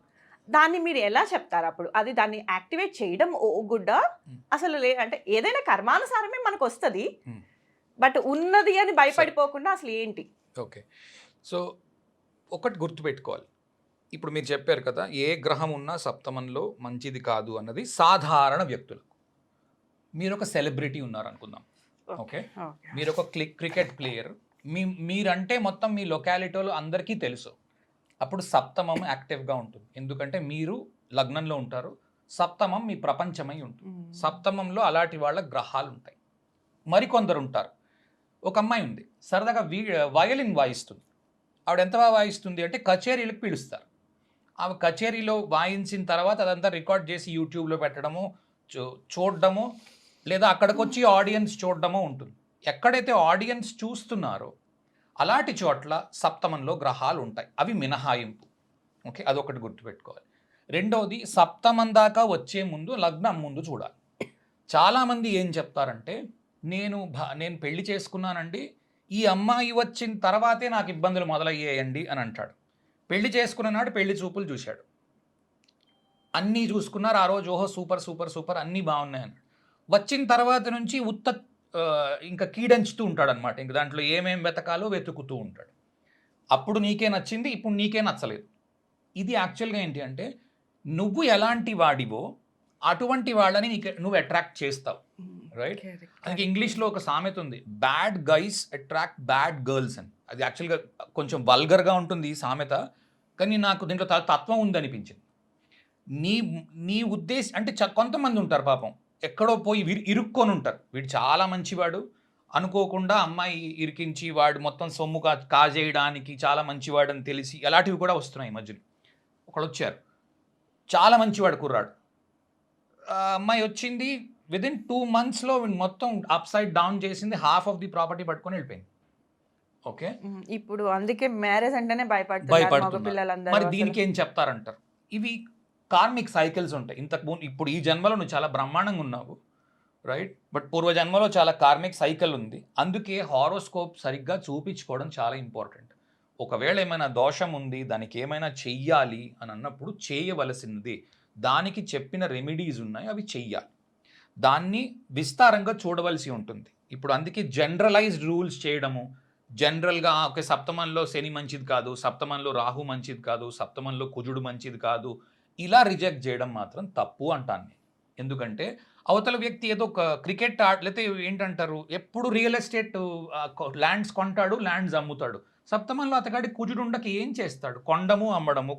దాన్ని మీరు ఎలా చెప్తారు అప్పుడు? అది దాన్ని యాక్టివేట్ చేయడం గుడ్డా అసలు అంటే ఏదైనా కర్మానుసారమే మనకు వస్తుంది, బట్ ఉన్నది అని భయపడిపోకుండా అసలు ఏంటి? ఓకే, సో ఒకటి గుర్తుపెట్టుకోవాలి, ఇప్పుడు మీరు చెప్పారు కదా ఏ గ్రహం ఉన్నా సప్తమంలో మంచిది కాదు అన్నది సాధారణ వ్యక్తులకు. మీరు ఒక సెలబ్రిటీ ఉన్నారు అనుకుందాం, ఓకే, మీరు ఒక క్రికెట్ ప్లేయర్, మీరంటే మొత్తం మీ లొకాలిటీలో అందరికీ తెలుసు, అప్పుడు సప్తమం యాక్టివ్గా ఉంటుంది. ఎందుకంటే మీరు లగ్నంలో ఉంటారు, సప్తమం మీ ప్రపంచమై ఉంటుంది. సప్తమంలో అలాంటి వాళ్ళ గ్రహాలు ఉంటాయి. మరికొందరు ఉంటారు, ఒక అమ్మాయి ఉంది సరదాగా వయలిన్ వాయిస్తుంది, ఆవిడ ఎంత బాగా వాయిస్తుంది అంటే కచేరీలకు పిలుస్తారు. ఆమె కచేరీలో వాయించిన తర్వాత అదంతా రికార్డ్ చేసి యూట్యూబ్లో పెట్టడము, చూడడము, లేదా అక్కడికి వచ్చి ఆడియన్స్ చూడడమో ఉంటుంది. ఎక్కడైతే ఆడియన్స్ చూస్తున్నారో అలాంటి చోట్ల సప్తమంలో గ్రహాలు ఉంటాయి, అవి మినహాయింపు. ఓకే, అదొకటి గుర్తుపెట్టుకోవాలి. రెండవది, సప్తమం దాకా వచ్చే ముందు లగ్నం ముందు చూడాలి. చాలామంది ఏం చెప్తారంటే నేను పెళ్లి చేసుకున్నానండి, ఈ అమ్మాయి వచ్చిన తర్వాతే నాకు ఇబ్బందులు మొదలయ్యాయండి అని అంటాడు. పెళ్లి చేసుకున్న నాడు పెళ్లి చూపులు చూశాడు, అన్నీ చూసుకున్నారు, ఆ రోజు ఓహో సూపర్ సూపర్ సూపర్ అన్నీ బాగున్నాయి అన్నాడు. వచ్చిన తర్వాత నుంచి ఇంకా కీడంచుతూ ఉంటాడు అనమాట. ఇంక దాంట్లో ఏమేం వెతకాలో వెతుకుతూ ఉంటాడు. అప్పుడు నీకే నచ్చింది, ఇప్పుడు నీకే నచ్చలేదు. ఇది యాక్చువల్గా ఏంటి అంటే నువ్వు ఎలాంటి వాడివో అటువంటి వాళ్ళని నువ్వు అట్రాక్ట్ చేస్తావు, రైట్? అందుకే ఇంగ్లీష్లో ఒక సామెత ఉంది, bad guys attract bad girls అని. అది యాక్చువల్గా కొంచెం వల్గర్గా ఉంటుంది ఈ సామెత, కానీ నాకు దీంట్లో తత్వం ఉందనిపించింది. నీ ఉద్దేశం అంటే కొంతమంది ఉంటారు పాపం, ఎక్కడో పోయి ఇరుక్కొని ఉంటారు, వీడు చాలా మంచివాడు అనుకోకుండా అమ్మాయి ఇరికించి వాడు మొత్తం సొమ్ము కాజేయడానికి చాలా మంచివాడు అని తెలిసి అలాంటివి కూడా వస్తున్నాయి. మధ్యలో ఒకడు వచ్చారు, చాలా మంచివాడు కుర్రాడు, అమ్మాయి వచ్చింది, విదిన్ 2 monthsలో మొత్తం అప్ సైడ్ డౌన్ చేసింది, హాఫ్ ఆఫ్ ది ప్రాపర్టీ పట్టుకొని వెళ్ళిపోయింది. ఓకే, ఇప్పుడు అందుకే మ్యారేజ్ అంటేనే భయపడుతున్నారు. మరి దీనికి ఏం చెప్తారంటారు? ఇవి కార్మిక్ సైకిల్స్ ఉంటాయి. ఇప్పుడు ఈ జన్మలో నువ్వు చాలా బ్రహ్మాండంగా ఉన్నావు, రైట్, బట్ పూర్వజన్మలో చాలా కార్మిక్ సైకిల్ ఉంది. అందుకే హారోస్కోప్ సరిగ్గా చూపించుకోవడం చాలా ఇంపార్టెంట్. ఒకవేళ ఏమైనా దోషం ఉంది, దానికి ఏమైనా చెయ్యాలి అని అన్నప్పుడు చేయవలసినది, దానికి చెప్పిన రెమెడీస్ ఉన్నాయి, అవి చెయ్యాలి. దాన్ని విస్తారంగా చూడవలసి ఉంటుంది. ఇప్పుడు అందుకే జనరలైజ్డ్ రూల్స్ చేయడము, జనరల్గా ఒక సప్తమంలో శని మంచిది కాదు, సప్తమంలో రాహు మంచిది కాదు, సప్తమంలో కుజుడు మంచిది కాదు, ఇలా రిజెక్ట్ చేయడం మాత్రం తప్పు అంటాను నేను. ఎందుకంటే అవతల వ్యక్తి ఏదో ఒక క్రికెట్ లేకపోతే ఏంటంటారు, ఎప్పుడు రియల్ ఎస్టేట్ ల్యాండ్స్ కొంటాడు, ల్యాండ్స్ అమ్ముతాడు. సప్తమంలో అతగాడి కుజుడు ఉండకి ఏం చేస్తాడు? కొండము అమ్మడం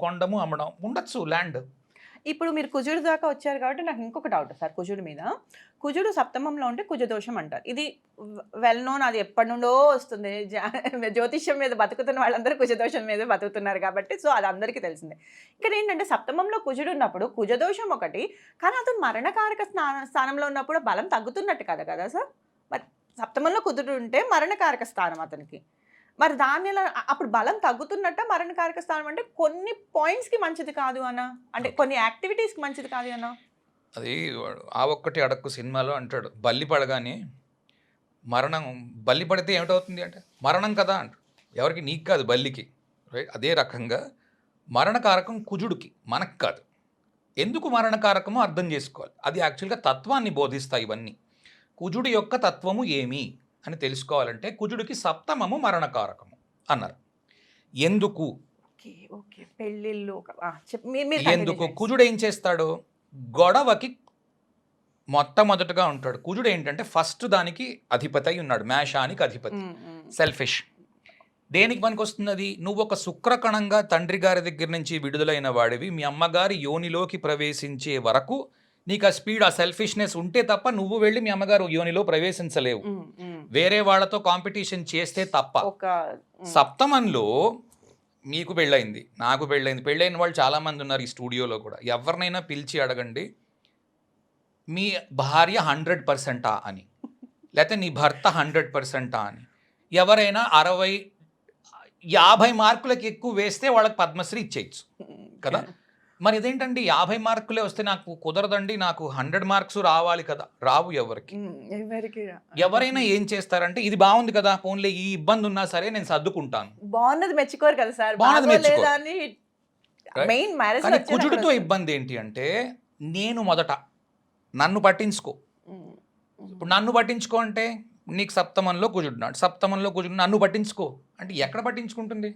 ఉండొచ్చు ల్యాండ్. ఇప్పుడు మీరు కుజుడు దాకా వచ్చారు కాబట్టి నాకు ఇంకొక డౌట్ సార్ కుజుడు మీద. కుజుడు సప్తమంలో ఉంటే కుజదోషం అంటారు. ఇది వెల్ నోన్, అది ఎప్పటి నుండో వస్తుంది. జ్యోతిష్యం మీద బతుకుతున్న వాళ్ళందరూ కుజదోషం మీదే బతుకుతున్నారు కాబట్టి సో అది అందరికీ తెలిసిందే. ఇక్కడ ఏంటంటే సప్తమంలో కుజుడు ఉన్నప్పుడు కుజదోషం ఒకటి, కానీ అతను మరణకారక స్థానంలో ఉన్నప్పుడు బలం తగ్గుతున్నట్టు కదా సార్? మరి సప్తమంలో కుజుడు ఉంటే మరణకారక స్థానం అతనికి. మరి దాన్ని ఎలా అప్పుడు బలం తగ్గుతున్నట్ట మరణకారక స్థానం అంటే కొన్ని పాయింట్స్‌కి మంచిది కాదు అనా? అంటే కొన్ని యాక్టివిటీస్‌కి మంచిది కాదు అనా? అది ఆ ఒక్కటి అడక్కు సినిమాలో అంటాడు, బల్లి పడగానే మరణం, బల్లి పడితే ఏమిటవుతుంది అంటే మరణం కదా అంటాడు. ఎవరికి? నీకు కాదు, బల్లికి. రైట్. అదే రకంగా మరణకారకం కుజుడికి, మనకు కాదు. ఎందుకు మరణకారకమో అర్థం చేసుకోవాలి. అది యాక్చువల్గా తత్వాన్ని బోధిస్తాయి ఇవన్నీ. కుజుడి యొక్క తత్వము ఏమి అని తెలుసుకోవాలంటే కుజుడికి సప్తమము మరణకారకము అన్నారు. ఎందుకు? ఓకే. ఓకే. పెళ్ళిళ్ళు మీరు ఎందుకు? కుజుడు ఏం చేస్తాడు? గొడవకి మొట్టమొదటగా ఉంటాడు. కుజుడు ఏంటంటే ఫస్ట్ దానికి అధిపతి అయి ఉన్నాడు, మేషానికి అధిపతి. సెల్ఫిష్. దేనికి పనికి వస్తుంది అది? నువ్వు ఒక శుక్రకణంగా తండ్రి గారి దగ్గర నుంచి విడుదలైన వాడివి, మీ అమ్మగారి యోనిలోకి ప్రవేశించే వరకు నీకు ఆ స్పీడ్, ఆ సెల్ఫిష్నెస్ ఉంటే తప్ప నువ్వు వెళ్ళి మీ అమ్మగారు యోనిలో ప్రవేశించలేవు, వేరే వాళ్ళతో కాంపిటీషన్ చేస్తే తప్ప. సప్తమంలో మీకు పెళ్ళయింది, నాకు పెళ్ళైంది, పెళ్ళైన వాళ్ళు చాలామంది ఉన్నారు ఈ స్టూడియోలో కూడా. ఎవరినైనా పిలిచి అడగండి, మీ భార్య 100%ఆ అని, లేకపోతే నీ భర్త 100%ఆ అని. ఎవరైనా 60, 50 మార్కులకి ఎక్కువ వేస్తే వాళ్ళకి పద్మశ్రీ ఇచ్చేయచ్చు కదా. మరి ఇదేంటండి 50 మార్కులే వస్తే నాకు కుదరదండి, నాకు 100 మార్క్స్ రావాలి కదా. రావు ఎవరికి. ఎవరైనా ఏం చేస్తారంటే ఇది బాగుంది కదా, పోన్లే ఈ ఇబ్బంది ఉన్నా సరే నేను సర్దుకుంటాను. బాగున్నది మెచ్చుకోరు కదా సార్. బాగున్నది మెచ్చుకోరు. కానీ కుజుడితో ఇబ్బంది ఏంటి అంటే, నేను మొదట నన్ను పట్టించుకో. ఇప్పుడు నన్ను పట్టించుకో అంటే నీకు సప్తమంలో కుజుడున్నాడు, సప్తమంలో కుజుడు నన్ను పట్టించుకో అంటే ఎక్కడ పట్టించుకుంటుంది?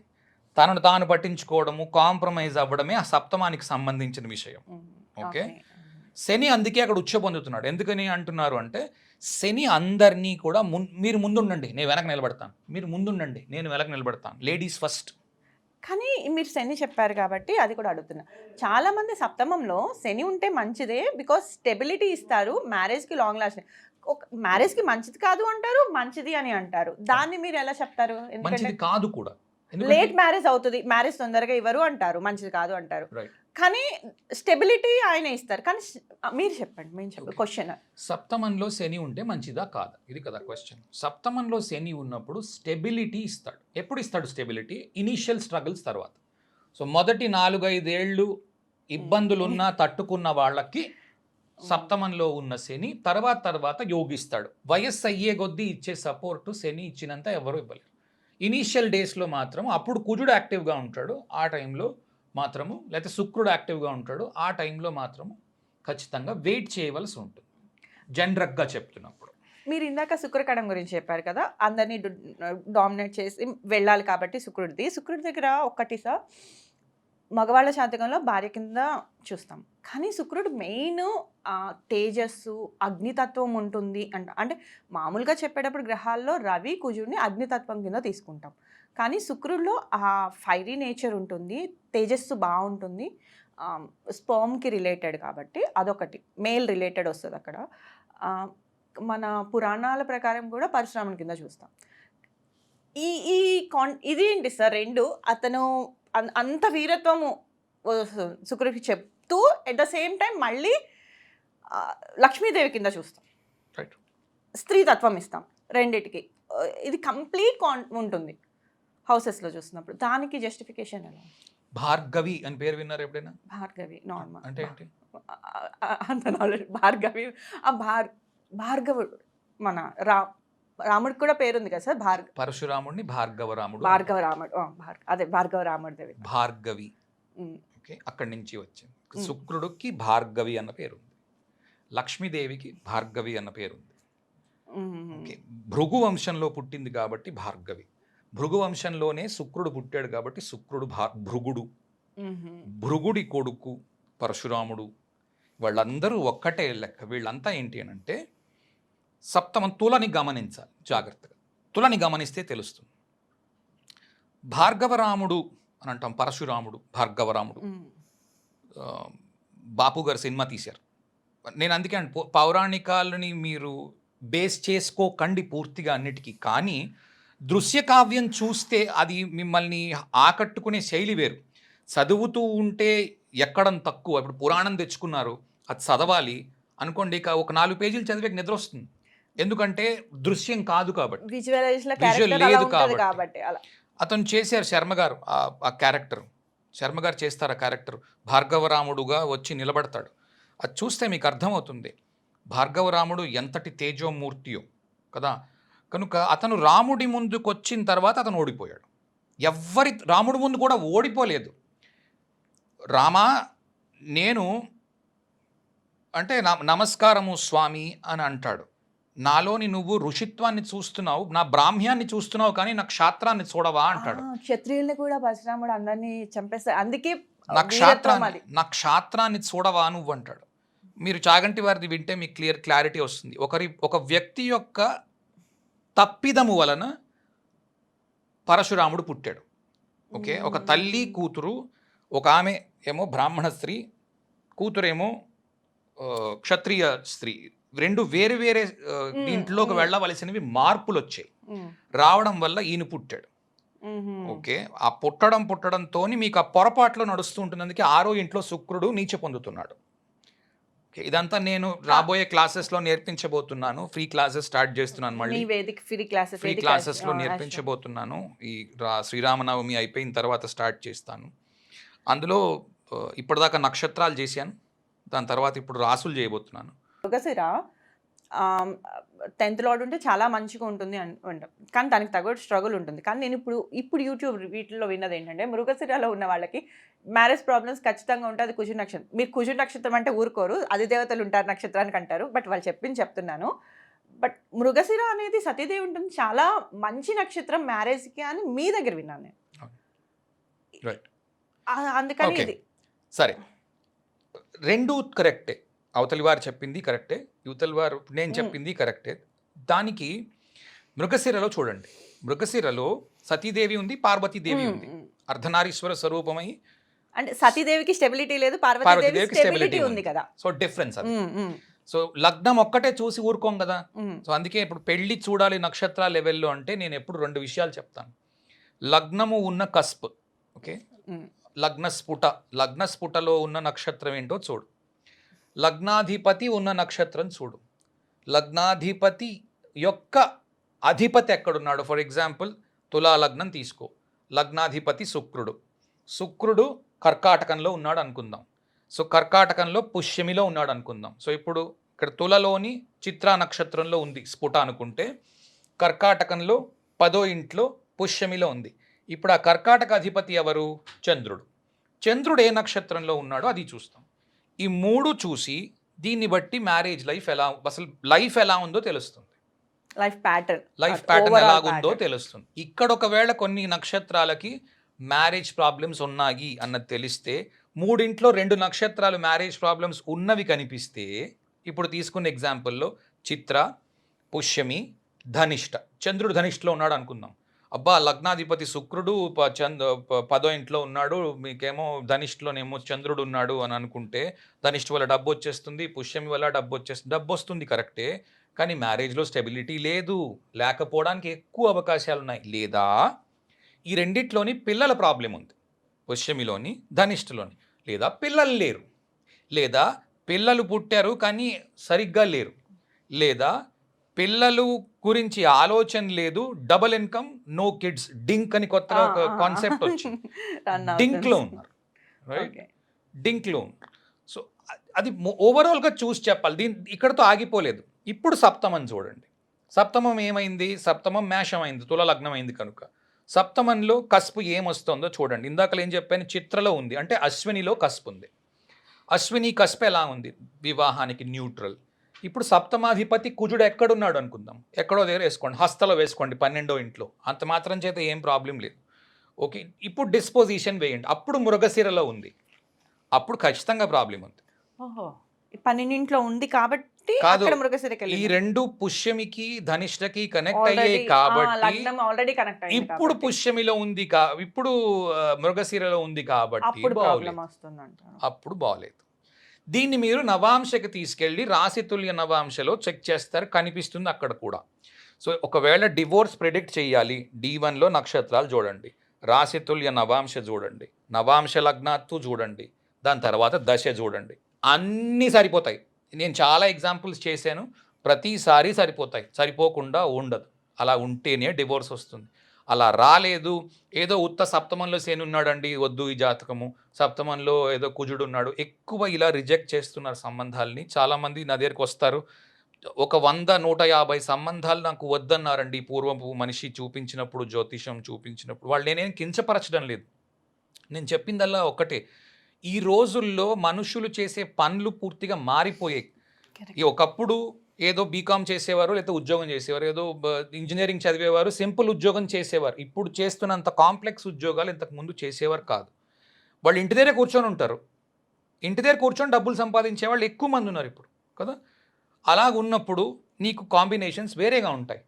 తనను తాను పట్టించుకోవడము, కాంప్రమైజ్ అవ్వడమే ఆ సప్తమానికి సంబంధించిన విషయం. ఓకే. శని అందుకే అక్కడ ఉచ్చ పొందుతున్నాడు. ఎందుకని అంటున్నారు అంటే, శని అందరినీ కూడా మీరు ముందుండండి నేను వెనక నిలబడతాను, మీరు ముందుండండి నేను వెనక నిలబడతాను, లేడీస్ ఫస్ట్. కానీ మీరు శని చెప్పారు కాబట్టి అది కూడా అడుగుతున్నా. చాలామంది సప్తమంలో శని ఉంటే మంచిదే, బికాస్ స్టెబిలిటీ ఇస్తారు, మ్యారేజ్కి లాంగ్ లాస్టింగ్. మ్యారేజ్కి మంచిది కాదు అంటారు, మంచిది అని అంటారు. దాన్ని మీరు ఎలా చెప్తారు? మంచిది కాదు కూడా, లేట్ మ్యారేజ్ అవుతుంది, మ్యారేజ్ తొందరగా ఇవ్వరు అంటారు, మంచిది కాదు అంటారు. కానీ స్టెబిలిటీ ఆయన ఇస్తారు. కానీ మీరు చెప్పండి, మేము చెప్పండి. క్వశ్చన్, సప్తమంలో శని ఉంటే మంచిదా కాదా, ఇది కదా క్వశ్చన్. సప్తమంలో శని ఉన్నప్పుడు స్టెబిలిటీ ఇస్తాడు. ఎప్పుడు ఇస్తాడు స్టెబిలిటీ? ఇనీషియల్ స్ట్రగుల్స్ తర్వాత. సో మొదటి 4-5 ఏళ్ళు ఇబ్బందులున్నా తట్టుకున్న వాళ్ళకి సప్తమంలో ఉన్న శని తర్వాత యోగిస్తాడు. వయస్సు అయ్యే కొద్దీ ఇచ్చే సపోర్టు శని ఇచ్చినంత ఎవరు ఇవ్వలేరు. ఇనీషియల్ డేస్లో మాత్రం అప్పుడు కుజుడు యాక్టివ్గా ఉంటాడు, ఆ టైంలో మాత్రము, లేకపోతే శుక్రుడు యాక్టివ్గా ఉంటాడు, ఆ టైంలో మాత్రము ఖచ్చితంగా వెయిట్ చేయవలసి ఉంటుంది, జనరల్గా చెప్తున్నప్పుడు. మీరు ఇందాక శుక్రకణం గురించి చెప్పారు కదా, అందరినీ డామినేట్ చేసి వెళ్ళాలి కాబట్టి శుక్రుడి దగ్గర ఒక్కటి సార్, మగవాళ్ళ జాతకంలో భార్య కింద చూస్తాం, కానీ శుక్రుడు మెయిన్ తేజస్సు, అగ్నితత్వం ఉంటుంది అంటే మామూలుగా చెప్పేటప్పుడు గ్రహాల్లో రవి కుజుడిని అగ్నితత్వం కింద తీసుకుంటాం, కానీ శుక్రుడిలో ఆ ఫైరీ నేచర్ ఉంటుంది, తేజస్సు బాగుంటుంది, స్పర్మ్కి రిలేటెడ్ కాబట్టి అదొకటి మేల్ రిలేటెడ్ వస్తుంది అక్కడ. మన పురాణాల ప్రకారం కూడా పరశురాముని కింద చూస్తాం. ఈ ఈ ఇది ఏంటి సార్ రెండు? అతను అంత వీరత్వము శుక్రుడికి చెప్తూ ఎట్ ద సేమ్ టైం మళ్ళీ లక్ష్మీదేవి కింద చూస్తాం, స్త్రీ తత్వం ఇస్తాం రెండిటికి. ఇది కంప్లీట్ ఉంటుంది హౌసెస్లో చూస్తున్నప్పుడు. దానికి జస్టిఫికేషన్ ఎలా? భార్గవి అని పేరు విన్నారు ఎప్పుడైనా? భార్గవి నార్మల్ అంటే ఏంటి అంత నాలెడ్జ్. భార్గవి, భార్గవుడు మన రాముడికి కూడా పేరుంది కదా సార్, పరశురాముడిని భార్గవరాముడు, అదే భార్గవరాముడి దేవి భార్గవి. ఓకే, అక్కడి నుంచి వచ్చింది. శుక్రుడికి భార్గవి అన్న పేరు ఉంది, లక్ష్మీదేవికి భార్గవి అన్న పేరు ఉంది. ఓకే, భృగు వంశంలో పుట్టింది కాబట్టి భార్గవి. భృగు వంశంలోనే శుక్రుడు పుట్టాడు కాబట్టి శుక్రుడు భృగుడు. భృగుడి కొడుకు పరశురాముడు, వాళ్ళందరూ ఒక్కటే లెక్క. వీళ్ళంతా ఏంటి అని అంటే సప్తమం. తులని గమనించాలి జాగ్రత్తగా, తులని గమనిస్తే తెలుస్తుంది. భార్గవరాముడు అని అంటాం, పరశురాముడు భార్గవరాముడు. బాపు గారు సినిమా తీశారు. నేను అందుకే పౌరాణికాలని మీరు బేస్ చేసుకోకండి పూర్తిగా అన్నిటికీ. కానీ దృశ్య కావ్యం చూస్తే అది మిమ్మల్ని ఆకట్టుకునే శైలి వేరు. చదువుతూ ఉంటే ఎక్కడం తక్కువ. ఇప్పుడు పురాణం తెచ్చుకున్నారు, అది చదవాలి అనుకోండి, ఇక ఒక 4 పేజీలు చదివాక నిద్రొస్తుంది. ఎందుకంటే దృశ్యం కాదు కాబట్టి. విజువలైజ్‌లో విజువల్ క్యారెక్టర్ అలా లేదు ఉంటది కాబట్టి. కాబట్టి అలా. అతను చేశారు శర్మ గారు ఆ క్యారెక్టర్. శర్మ గారు చేస్తారు ఆ క్యారెక్టర్. భార్గవరాముడుగా వచ్చి నిలబడతాడు. అది చూస్తే మీకు అర్థమవుతుంది భార్గవరాముడు ఎంతటి తేజోమూర్తియో కదా. కనుక అతను రాముడి ముందుకొచ్చిన తర్వాత అతను ఓడిపోయాడు. రాముడి ముందు కూడా ఓడిపోలేదు. రామా నేను అంటే నమస్కారము స్వామి అని అంటాడు. నాలోని నువ్వు ఋషిత్వాన్ని చూస్తున్నావు, నా బ్రాహ్మ్యాన్ని చూస్తున్నావు, కానీ నా క్షాత్రాన్ని చూడవా అంటాడు. క్షత్రియుల్ని కూడా పరశురాముడు అందరినీ చంపేస్తాడు. అందుకే నా క్షాత్రాన్ని చూడవా నువ్వు అంటాడు. మీరు చాగంటి వారిది వింటే మీకు క్లారిటీ వస్తుంది. ఒక వ్యక్తి యొక్క తప్పిదము వలన పరశురాముడు పుట్టాడు. ఓకే, ఒక తల్లి కూతురు, ఒక ఆమె ఏమో బ్రాహ్మణ స్త్రీ, కూతురేమో క్షత్రియ స్త్రీ. రెండు వేరు వేరే దీంట్లోకి వెళ్ళవలసినవి మార్పులు వచ్చాయి. రావడం వల్ల ఈయన పుట్టాడు. ఓకే, ఆ పుట్టడంతో మీకు ఆ పొరపాట్లో నడుస్తూ ఉంటుంది. అందుకే 6వ ఇంట్లో శుక్రుడు నీచ పొందుతున్నాడు. ఇదంతా నేను రాబోయే క్లాసెస్లో నేర్పించబోతున్నాను. ఫ్రీ క్లాసెస్ స్టార్ట్ చేస్తున్నాను. మళ్ళీ ఫ్రీ క్లాసెస్లో నేర్పించబోతున్నాను. ఈ శ్రీరామనవమి అయిపోయిన తర్వాత స్టార్ట్ చేస్తాను. అందులో ఇప్పటిదాకా నక్షత్రాలు చేశాను, దాని తర్వాత ఇప్పుడు రాసులు చేయబోతున్నాను. మృగశిర 10th లార్డ్ ఉంటే చాలా మంచిగా ఉంటుంది అంటాం, కానీ దానికి తగ్గ స్ట్రగుల్ ఉంటుంది. కానీ నేను ఇప్పుడు యూట్యూబ్ వీటిలో విన్నది ఏంటంటే, మృగశిరలో ఉన్న వాళ్ళకి మ్యారేజ్ ప్రాబ్లమ్స్ ఖచ్చితంగా ఉంటుంది. కుజు నక్షత్రం, మీరు కుజు నక్షత్రం అంటే ఊరుకోరు, అది దేవతలు ఉంటారు నక్షత్రానికి అంటారు. బట్ వాళ్ళు చెప్తున్నాను. బట్ మృగశిర అనేది సతీదేవి ఉంటుంది, చాలా మంచి నక్షత్రం మ్యారేజ్కి అని మీ దగ్గర విన్నాను నేను. అందుకని ఇది సరే, రెండు కరెక్టే. అవతలి వారు చెప్పింది కరెక్టే, యువతలి వారు నేను చెప్పింది కరెక్టే. దానికి మృగశిరలో చూడండి, మృగశిరలో సతీదేవి ఉంది, పార్వతీదేవి ఉంది. అర్ధనారీశ్వర స్వరూపమై, అంటే సతీదేవికి స్టెబిలిటీ లేదు, పార్వతీదేవికి స్టెబిలిటీ ఉంది కదా. సో డిఫరెన్స్ అది. సో లగ్నం ఒక్కటే చూసి ఊరుకోం కదా. సో అందుకే ఇప్పుడు పెళ్లి చూడాలి నక్షత్రాల లెవెల్లో అంటే నేను ఎప్పుడు 2 విషయాలు చెప్తాను. లగ్నము ఉన్న కస్ప్, ఓకే, లగ్న స్ఫుటలో ఉన్న నక్షత్రం ఏంటో చూడు. లగ్నాధిపతి ఉన్న నక్షత్రం చూడు. లగ్నాధిపతి యొక్క అధిపతి ఎక్కడున్నాడు. ఫర్ ఎగ్జాంపుల్ తులా లగ్నం తీసుకో, లగ్నాధిపతి శుక్రుడు కర్కాటకంలో ఉన్నాడు అనుకుందాం. సో కర్కాటకంలో పుష్యమిలో ఉన్నాడు అనుకుందాం. సో ఇప్పుడు ఇక్కడ తులలోని చిత్రా నక్షత్రంలో ఉంది స్ఫుట అనుకుంటే, కర్కాటకంలో 10వ ఇంట్లో పుష్యమిలో ఉంది. ఇప్పుడు ఆ కర్కాటక అధిపతి ఎవరు? చంద్రుడు ఏ నక్షత్రంలో ఉన్నాడో అది చూస్తాం. ఈ 3 చూసి దీన్ని బట్టి మ్యారేజ్ లైఫ్ అసలు లైఫ్ ఎలా ఉందో తెలుస్తుంది. లైఫ్ ప్యాటర్న్ ఎలాగుందో తెలుస్తుంది. ఇక్కడ ఒకవేళ కొన్ని నక్షత్రాలకి మ్యారేజ్ ప్రాబ్లమ్స్ ఉన్నాయి అన్నది తెలిస్తే, 3 2 నక్షత్రాలు మ్యారేజ్ ప్రాబ్లమ్స్ ఉన్నవి కనిపిస్తే, ఇప్పుడు తీసుకున్న ఎగ్జాంపుల్లో చిత్ర, పుష్యమి, ధనిష్ట. చంద్రుడు ధనిష్టలో ఉన్నాడు అనుకుందాం. అబ్బా లగ్నాధిపతి శుక్రుడు 10వ ఇంట్లో ఉన్నాడు, మీకేమో ధనిష్ఠలోనేమో చంద్రుడు ఉన్నాడు అని అనుకుంటే, ధనిష్ఠ వల్ల డబ్బు వచ్చేస్తుంది, పుష్యమి వల్ల డబ్బు వస్తుంది కరెక్టే, కానీ మ్యారేజ్లో స్టెబిలిటీ లేదు. లేకపోవడానికి ఎక్కువ అవకాశాలు ఉన్నాయి. లేదా ఈ రెండిట్లోని పిల్లల ప్రాబ్లం ఉంది, పుష్యమిలోని ధనిష్ఠలోని. లేదా పిల్లలు లేరు, లేదా పిల్లలు పుట్టారు కానీ సరిగ్గా లేరు, లేదా పిల్లలు గురించి ఆలోచన లేదు, double income, no kids, dink అని కొత్తగా ఒక కాన్సెప్ట్ వచ్చింది. డింక్లో ఉన్నారు, రైట్, డింక్లో ఉన్నారు. సో అది ఓవరాల్గా చూసి చెప్పాలి. ఇక్కడతో ఆగిపోలేదు. ఇప్పుడు సప్తమం చూడండి. సప్తమం ఏమైంది? సప్తమం మేషం అయింది, తుల లగ్నం అయింది. కనుక సప్తమంలో కస్పు ఏమొస్తుందో చూడండి. ఇందాక ఏం చెప్పాను, చిత్రలో ఉంది అంటే అశ్వినిలో కస్పు ఉంది. అశ్విని కస్పు ఎలా ఉంది? వివాహానికి న్యూట్రల్. ఇప్పుడు సప్తమాధిపతి కుజుడు ఎక్కడున్నాడు అనుకుందాం, ఎక్కడో దగ్గర వేసుకోండి, హస్తలో వేసుకోండి, 12వ ఇంట్లో. అంత మాత్రం చేత ఏం ప్రాబ్లం లేదు. ఓకే, ఇప్పుడు డిస్పోజిషన్ వేయండి. అప్పుడు మృగశిరలో ఉంది, అప్పుడు ఖచ్చితంగా ప్రాబ్లం ఉంది. 12 ఉంది కాబట్టి కాదు, ఈ 2 పుష్యమికి ధనిష్టకి కనెక్ట్ అయ్యాయి కాబట్టి ఇప్పుడు పుష్యమిలో ఉంది, ఇప్పుడు మృగశిరలో ఉంది కాబట్టి అప్పుడు బాగలేదు. దీన్ని మీరు నవాంశకి తీసుకెళ్ళి రాశితుల్య నవాంశలో చెక్ చేస్తారు, కనిపిస్తుంది అక్కడ కూడా. సో ఒకవేళ డివోర్స్ ప్రిడిక్ట్ చేయాలి, D1లో నక్షత్రాలు చూడండి, రాశితుల్య నవాంశ చూడండి, నవాంశ లగ్నాత్తు చూడండి, దాని తర్వాత దశ చూడండి, అన్నీ సరిపోతాయి. నేను చాలా ఎగ్జాంపుల్స్ చేశాను, ప్రతిసారి సరిపోతాయి, సరిపోకుండా ఉండదు. అలా ఉంటేనే డివోర్స్ వస్తుంది. అలా రాలేదు, ఏదో ఉత్త సప్తమంలో శని ఉన్నాడండి, వద్దు ఈ జాతకము, సప్తమంలో ఏదో కుజుడు ఉన్నాడు, ఎక్కువ ఇలా రిజెక్ట్ చేస్తున్నారు సంబంధాలని. చాలామంది నా దగ్గరికి వస్తారు, ఒక 100-150 సంబంధాలు నాకు వద్దన్నారండి పూర్వపు మనిషి చూపించినప్పుడు, జ్యోతిషం చూపించినప్పుడు. వాళ్ళు నేనేం కించపరచడం లేదు, నేను చెప్పిందల్లా ఒకటే, ఈ రోజుల్లో మనుషులు చేసే పనులు పూర్తిగా మారిపోయాయి. ఈ ఒకప్పుడు ఏదో బీకామ్ చేసేవారు, లేకపోతే ఉద్యోగం చేసేవారు, ఏదో ఇంజనీరింగ్ చదివేవారు, సింపుల్ ఉద్యోగం చేసేవారు. ఇప్పుడు చేస్తున్నంత కాంప్లెక్స్ ఉద్యోగాలు ఇంతకు ముందు చేసేవారు కాదు. వాళ్ళు ఇంటి దగ్గర కూర్చొని ఉంటారు, ఇంటి దగ్గర కూర్చొని డబ్బులు సంపాదించే వాళ్ళు ఎక్కువ మంది ఉన్నారు ఇప్పుడు కదా. అలాగ ఉన్నప్పుడు నీకు కాంబినేషన్స్ వేరేగా ఉంటాయి.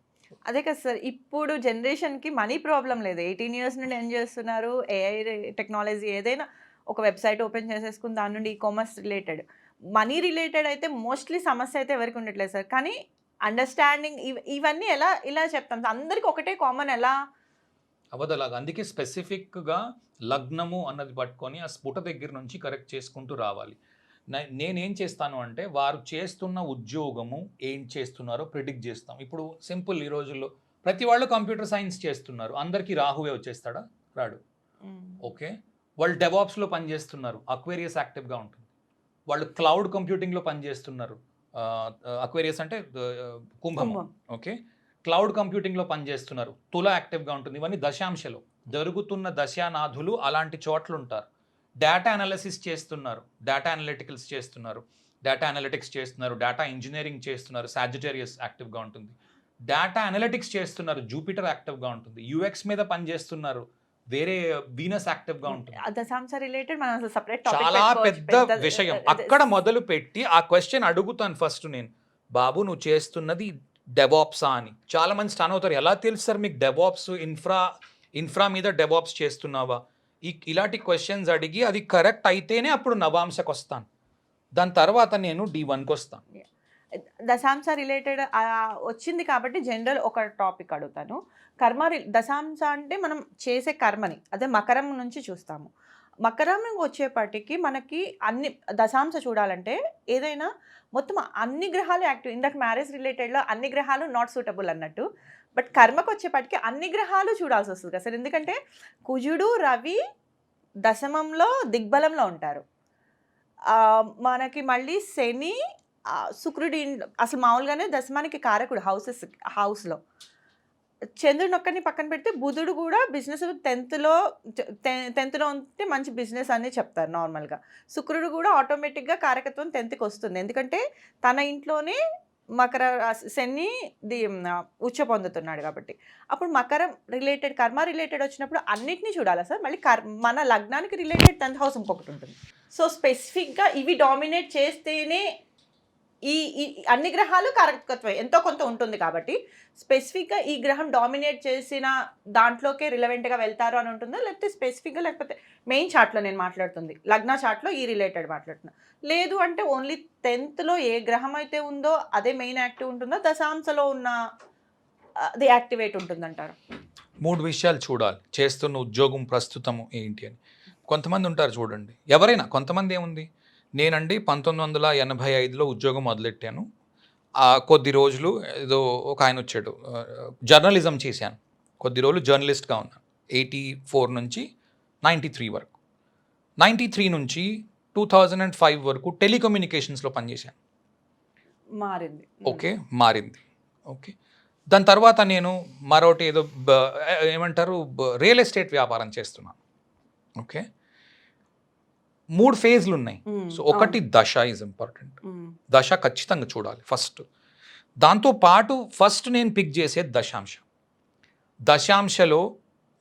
అదే కదా సార్, ఇప్పుడు జనరేషన్కి మనీ ప్రాబ్లం లేదు. 18 ఇయర్స్ నుండి ఏం చేస్తున్నారు, ఏఐ టెక్నాలజీ ఏదైనా ఒక వెబ్సైట్ ఓపెన్ చేసేసుకుని దాని నుండి ఈకామర్స్ రిలేటెడ్, మనీ రిలేటెడ్ అయితే మోస్ట్లీ సమస్య అయితే ఎవరికి ఉండట్లేదు సార్. కానీ అండర్స్టాండింగ్ ఇవన్నీ ఎలా ఇలా చెప్తాం, అందరికి ఒకటే కామన్ ఎలా అవదలాగా. అందుకే స్పెసిఫిక్గా లగ్నము అన్నది పట్టుకొని ఆ స్ఫుట దగ్గర నుంచి కరెక్ట్ చేసుకుంటూ రావాలి. నేనేం చేస్తాను అంటే వారు చేస్తున్న ఉద్యోగము ఏం చేస్తున్నారో ప్రిడిక్ట్ చేస్తాం. ఇప్పుడు సింపుల్, ఈ రోజుల్లో ప్రతి వాళ్ళు కంప్యూటర్ సైన్స్ చేస్తున్నారు, అందరికీ రాహువే వచ్చేస్తాడా? రాడు. ఓకే, వాళ్ళు డెవాప్స్లో పనిచేస్తున్నారు, అక్వేరియస్ యాక్టివ్గా ఉంటుంది. వాళ్ళు క్లౌడ్ కంప్యూటింగ్లో పనిచేస్తున్నారు, అక్వేరియస్ అంటే కుంభం. ఓకే, క్లౌడ్ కంప్యూటింగ్లో పనిచేస్తున్నారు, తుల యాక్టివ్గా ఉంటుంది. ఇవన్నీ దశాంశలో జరుగుతున్న దశానాథులు అలాంటి చోట్ల ఉంటారు. డేటా అనాలిసిస్ చేస్తున్నారు, డేటా అనలిటికల్స్ చేస్తున్నారు, డేటా అనలిటిక్స్ చేస్తున్నారు, డేటా ఇంజనీరింగ్ చేస్తున్నారు, సాజిటేరియస్ యాక్టివ్గా ఉంటుంది. డేటా అనలిటిక్స్ చేస్తున్నారు, జూపిటర్ యాక్టివ్గా ఉంటుంది. యూఎక్స్ మీద పనిచేస్తున్నారు, వేరే వీనస్ యాక్టివ్గా ఉంటుంది. దశాంశ రిలేటెడ్ మనం అసలు సెపరేట్ చాలా పెద్ద విషయం. అక్కడ మొదలు పెట్టి ఆ క్వశ్చన్ అడుగుతాను ఫస్ట్ నేను, బాబు నువ్వు చేస్తున్నది డెవాప్సా అని. చాలా మంది స్టాన్ అవుతారు, ఎలా తెలుసు సార్ మీకు డెవాప్స్, ఇన్ఫ్రా మీద డెవాప్స్ చేస్తున్నావా? ఇలాంటి క్వశ్చన్స్ అడిగి అది కరెక్ట్ అయితేనే అప్పుడు నవాంశకు వస్తాను, దాని తర్వాత నేను D1కి వస్తాను. దశాంశ రిలేటెడ్ వచ్చింది కాబట్టి జనరల్ ఒక టాపిక్ అడుగుతాను. దశాంశ అంటే మనం చేసే కర్మని, అదే మకరం నుంచి చూస్తాము. మకరం వచ్చేపటికి మనకి అన్ని దశాంశ చూడాలంటే ఏదైనా మొత్తం అన్ని గ్రహాలు యాక్టివ్. ఇందాక మ్యారేజ్ రిలేటెడ్లో అన్ని గ్రహాలు నాట్ సూటబుల్ అన్నట్టు, బట్ కర్మకు వచ్చేపటికి అన్ని గ్రహాలు చూడాల్సి వస్తుంది కదా సార్. ఎందుకంటే కుజుడు రవి దశమంలో దిగ్బలంలో ఉంటారు, మనకి మళ్ళీ శని శుక్రుడి అసలు మామూలుగానే దశమానికి కారకుడు హౌస్లో. చంద్రుని ఒక్కరిని పక్కన పెడితే బుధుడు కూడా బిజినెస్ 10th ఉంటే మంచి బిజినెస్ అని చెప్తారు నార్మల్గా. శుక్రుడు కూడా ఆటోమేటిక్గా కారకత్వం 10th వస్తుంది, ఎందుకంటే తన ఇంట్లోనే మకర శని ఉచ్చ పొందుతున్నాడు కాబట్టి. అప్పుడు మకరం రిలేటెడ్ కర్మ రిలేటెడ్ వచ్చినప్పుడు అన్నిటినీ చూడాలా సార్? మళ్ళీ మన లగ్నానికి రిలేటెడ్ 10th హౌస్ ఇంకొకటి ఉంటుంది. సో స్పెసిఫిక్గా ఇవి డామినేట్ చేస్తేనే ఈ అన్ని గ్రహాలు కారకత్వం ఎంతో కొంత ఉంటుంది కాబట్టి స్పెసిఫిక్గా ఈ గ్రహం డామినేట్ చేసిన దాంట్లోకే రిలవెంట్గా వెళ్తారు అని ఉంటుందా, లేకపోతే స్పెసిఫిక్గా, లేకపోతే మెయిన్ చార్ట్లో నేను మాట్లాడుతుంది, లగ్న చార్ట్లో ఈ రిలేటెడ్ మాట్లాడుతున్నా. లేదు అంటే ఓన్లీ 10thలో ఏ గ్రహం అయితే ఉందో అదే మెయిన్ యాక్టివ్ ఉంటుందా, దశాంశలో ఉన్న అది యాక్టివేట్ ఉంటుందంటారు? 3 విషయాలు చూడాలి, చేస్తున్న ఉద్యోగం ప్రస్తుతము ఏంటి అని. కొంతమంది ఉంటారు చూడండి, ఎవరైనా, కొంతమంది ఏముంది, నేనండి 1985లో ఉద్యోగం మొదలెట్టాను, కొద్ది రోజులు ఏదో ఒక ఆయన వచ్చాడు, జర్నలిజం చేశాను, కొద్ది రోజులు జర్నలిస్ట్గా ఉన్నాను 84 నుంచి 93 వరకు. 93 నుంచి 2005 వరకు టెలికమ్యూనికేషన్స్లో పనిచేశాను. మారింది. ఓకే, మారింది. ఓకే, దాని తర్వాత నేను మరొకటి ఏదో ఏమంటారు రియల్ ఎస్టేట్ వ్యాపారం చేస్తున్నాను. ఓకే, 3 ఫేజ్లు ఉన్నాయి. సో ఒకటి దశ ఈజ్ ఇంపార్టెంట్, దశ ఖచ్చితంగా చూడాలి ఫస్ట్. దాంతోపాటు ఫస్ట్ నేను పిక్ చేసేది దశాంశ. దశాంశలో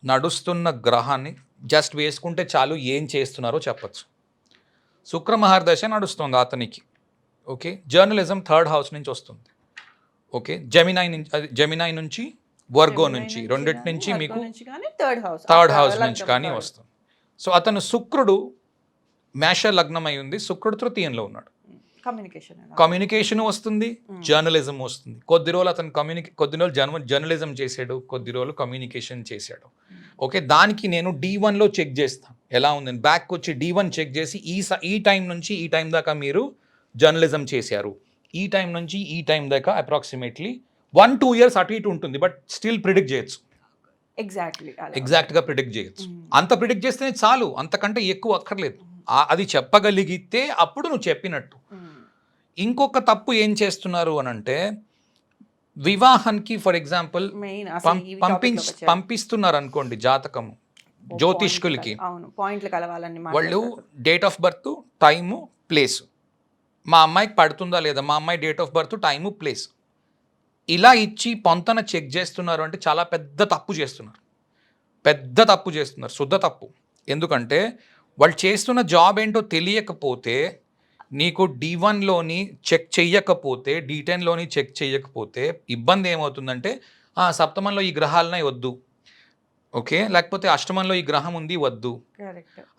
నడుస్తున్న గ్రహాన్ని జస్ట్ వేసుకుంటే చాలు ఏం చేస్తున్నారో చెప్పచ్చు. శుక్ర మహర్దశ నడుస్తుంది అతనికి. ఓకే, జర్నలిజం 3rd హౌస్ నుంచి వస్తుంది. ఓకే, జెమినై నుంచి వర్గో నుంచి రెండింటి నుంచి మీకు 3rd హౌస్ నుంచి కానీ వస్తుంది. సో అతను శుక్రుడు మేష లగ్నం అయి ఉంది, శుక్రుడు తృతీయంలో ఉన్నాడు. కమ్యూనికేషన్ కమ్యూనికేషన్ వస్తుంది, జర్నలిజం వస్తుంది. కొద్ది రోజులు అతను కొద్ది రోజులు జర్నలిజం చేశాడు, కొద్ది రోజులు కమ్యూనికేషన్ చేశాడు. ఓకే, దానికి నేను D1లో చెక్ చేస్తాను ఎలా ఉందని. బ్యాక్ వచ్చి D1 చెక్ చేసి ఈ టైం నుంచి ఈ టైం దాకా మీరు జర్నలిజం చేశారు, ఈ టైం నుంచి ఈ టైం దాకా అప్రాక్సిమేట్లీ 1-2 years అటు ఇటు ఉంటుంది, బట్ స్టిల్ ప్రిడిక్ట్ చేయొచ్చు. ఎగ్జాక్ట్గా ప్రిడిక్ట్ చేయొచ్చు. అంత ప్రిడిక్ట్ చేస్తేనే చాలు, అంతకంటే ఎక్కువ అక్కర్లేదు. అది చెప్పగలిగితే అప్పుడు నువ్వు చెప్పినట్టు. ఇంకొక తప్పు ఏం చేస్తున్నారు అని అంటే, వివాహానికి ఫర్ ఎగ్జాంపుల్ పంపిస్తున్నారు అనుకోండి జాతకము జ్యోతిష్కులకి, వాళ్ళు date of birth, time, place, మా అమ్మాయికి పడుతుందా లేదా, మా అమ్మాయి date of birth, time, place ఇలా ఇచ్చి పొంతన చెక్ చేస్తున్నారు అంటే చాలా పెద్ద తప్పు చేస్తున్నారు, శుద్ధ తప్పు. ఎందుకంటే వాళ్ళు చేస్తున్న జాబ్ ఏంటో తెలియకపోతే, నీకు D1లోని చెక్ చెయ్యకపోతే, D10లోని చెక్ చెయ్యకపోతే ఇబ్బంది ఏమవుతుందంటే, సప్తమంలో ఈ గ్రహాలనే వద్దు, ఓకే, లేకపోతే అష్టమంలో ఈ గ్రహం ఉంది వద్దు.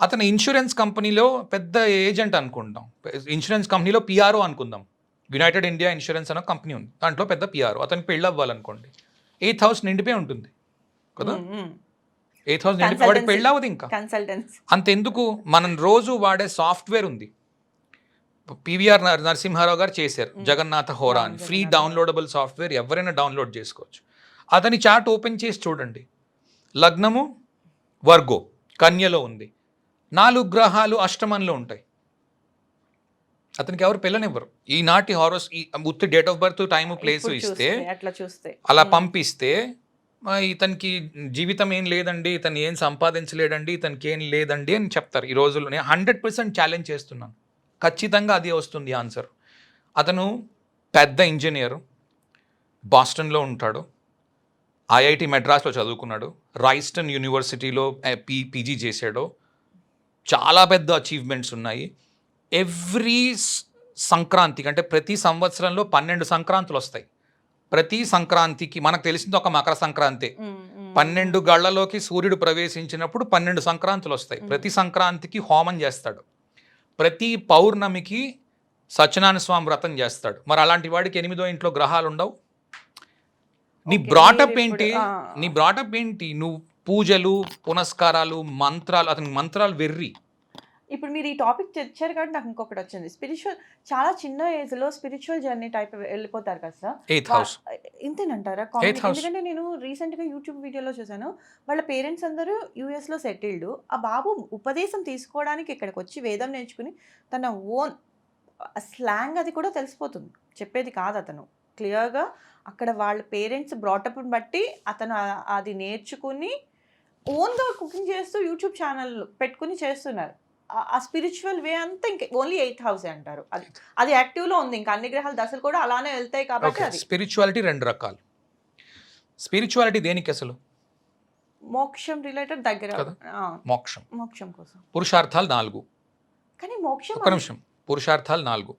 అతను ఇన్సూరెన్స్ కంపెనీలో పెద్ద ఏజెంట్ అనుకుంటాం, ఇన్సూరెన్స్ కంపెనీలో PRO అనుకుందాం, యునైటెడ్ ఇండియా ఇన్సూరెన్స్ అనే కంపెనీ ఉంది, దాంట్లో పెద్ద PRO. అతనికి పెళ్ళి అవ్వాలనుకోండి, 8th house నిండిపోయి ఉంటుంది కదా, 8th house నిండిపోయి వాడికి పెళ్ళి అవ్వదు. ఇంకా అంతెందుకు, మనం రోజు వాడే సాఫ్ట్వేర్ ఉంది, PVR నరసింహారావు గారు చేశారు, జగన్నాథ హోరా అని, ఫ్రీ డౌన్లోడబుల్ సాఫ్ట్వేర్, ఎవరైనా డౌన్లోడ్ చేసుకోవచ్చు. అతని చార్ట్ ఓపెన్ చేసి చూడండి, లగ్నము వర్గో కన్యలో ఉంది, 4 గ్రహాలు అష్టమంలో ఉంటాయి, అతనికి ఎవరు పిల్లనివ్వరు. ఈనాటి హారోస్ ఉత్తి date of birth, time, place ఇస్తే, అలా పంపిస్తే ఇతనికి జీవితం ఏం లేదండి, ఇతను ఏం సంపాదించలేడండి, ఇతనికి ఏం లేదండి అని చెప్తారు. ఈ రోజుల్లో నేను 100% ఛాలెంజ్ చేస్తున్నాను, ఖచ్చితంగా అదే వస్తుంది ఆన్సర్. అతను పెద్ద ఇంజనీరు, బాస్టన్లో ఉంటాడు, IIT మెడ్రాస్లో చదువుకున్నాడు, రైస్టన్ యూనివర్సిటీలో PG చేశాడు, చాలా పెద్ద అచీవ్మెంట్స్ ఉన్నాయి. ఎవ్రీ సంక్రాంతికి అంటే ప్రతి సంవత్సరంలో 12 సంక్రాంతులు వస్తాయి. ప్రతి సంక్రాంతికి మనకు తెలిసింది ఒక మకర సంక్రాంతి, 12 గళ్లలోకి సూర్యుడు ప్రవేశించినప్పుడు 12 సంక్రాంతులు వస్తాయి. ప్రతి సంక్రాంతికి హోమం చేస్తాడు, ప్రతి పౌర్ణమికి సత్యనారాయణ స్వామి వ్రతం చేస్తాడు. మరి అలాంటి వాడికి 8వ ఇంట్లో గ్రహాలు ఉండవు. నీ బ్రాటప్ ఏంటి, నువ్వు పూజలు, పునస్కారాలు, మంత్రాలు, అతనికి మంత్రాలు వెర్రి. ఇప్పుడు మీరు ఈ టాపిక్ తెచ్చారు కాబట్టి నాకు ఇంకొకటి వచ్చింది, స్పిరిచువల్, చాలా చిన్న ఏజ్లో స్పిరిచువల్ జర్నీ టైప్ వెళ్ళిపోతారు కదా సార్, 8th house ఇంతేనంటారా? ఎందుకంటే నేను రీసెంట్గా యూట్యూబ్ వీడియోలో చూసాను, వాళ్ళ పేరెంట్స్ అందరూ యూఎస్లో సెటిల్డ్, ఆ బాబు ఉపదేశం తీసుకోవడానికి ఇక్కడికి వచ్చి వేదం నేర్చుకుని తన ఓన్ స్లాంగ్ అది కూడా తెలిసిపోతుంది, చెప్పేది కాదు అతను క్లియర్గా. అక్కడ వాళ్ళ పేరెంట్స్ బ్రాటప్ని బట్టి అతను అది నేర్చుకుని ఓన్గా కుకింగ్ చేస్తూ యూట్యూబ్ ఛానల్ పెట్టుకుని చేస్తున్నారు. ఆ స్పిరిచువల్ వే అంతా ఇంకా ఓన్లీ 8th house అంటారు, అది యాక్టివ్లో ఉంది. ఇంకా అన్ని గ్రహాల దశలు కూడా అలానే వెళ్తాయి కాబట్టి. స్పిరిచువాలిటీ 2 రకాలు. స్పిరిచువాలిటీ దేనికి అసలు? మోక్షం రిలేటెడ్ దగ్గర, మోక్షం కోసం పురుషార్థాలు 4. కానీ మోక్షం, ఒక్క నిమిషం, పురుషార్థాలు 4,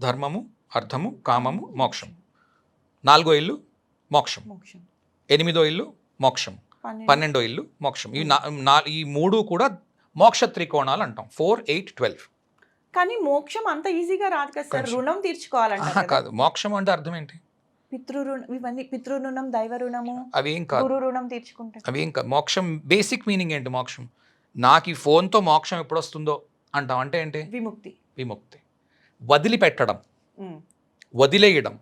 ధర్మము, అర్థము, కామము, మోక్షం. 4వ ఇల్లు మోక్షం, 8వ ఇల్లు మోక్షం, 12వ ఇల్లు మోక్షం. ఈ 3 కూడా మోక్ష త్రికోణాలు అంటాం, 4, 8, 12. కానీ మోక్షం అంత ఈజీగా రాదు కదా సార్, రుణం తీర్చుకోవాలంటే. కాదు, మోక్షం అంటే అర్థం ఏంటి? ఇవన్నీ పితృరుణం, దైవ రుణము, అవేం కాదు, గురు రుణం తీర్చుకుంటే అవేం కాదు. మోక్షం బేసిక్ మీనింగ్ ఏంటి? మోక్షం, నాకు ఈ ఫోన్తో మోక్షం ఎప్పుడు వస్తుందో అంటాం అంటే ఏంటి? విముక్తి, వదిలిపెట్టడం, వదిలేయడం.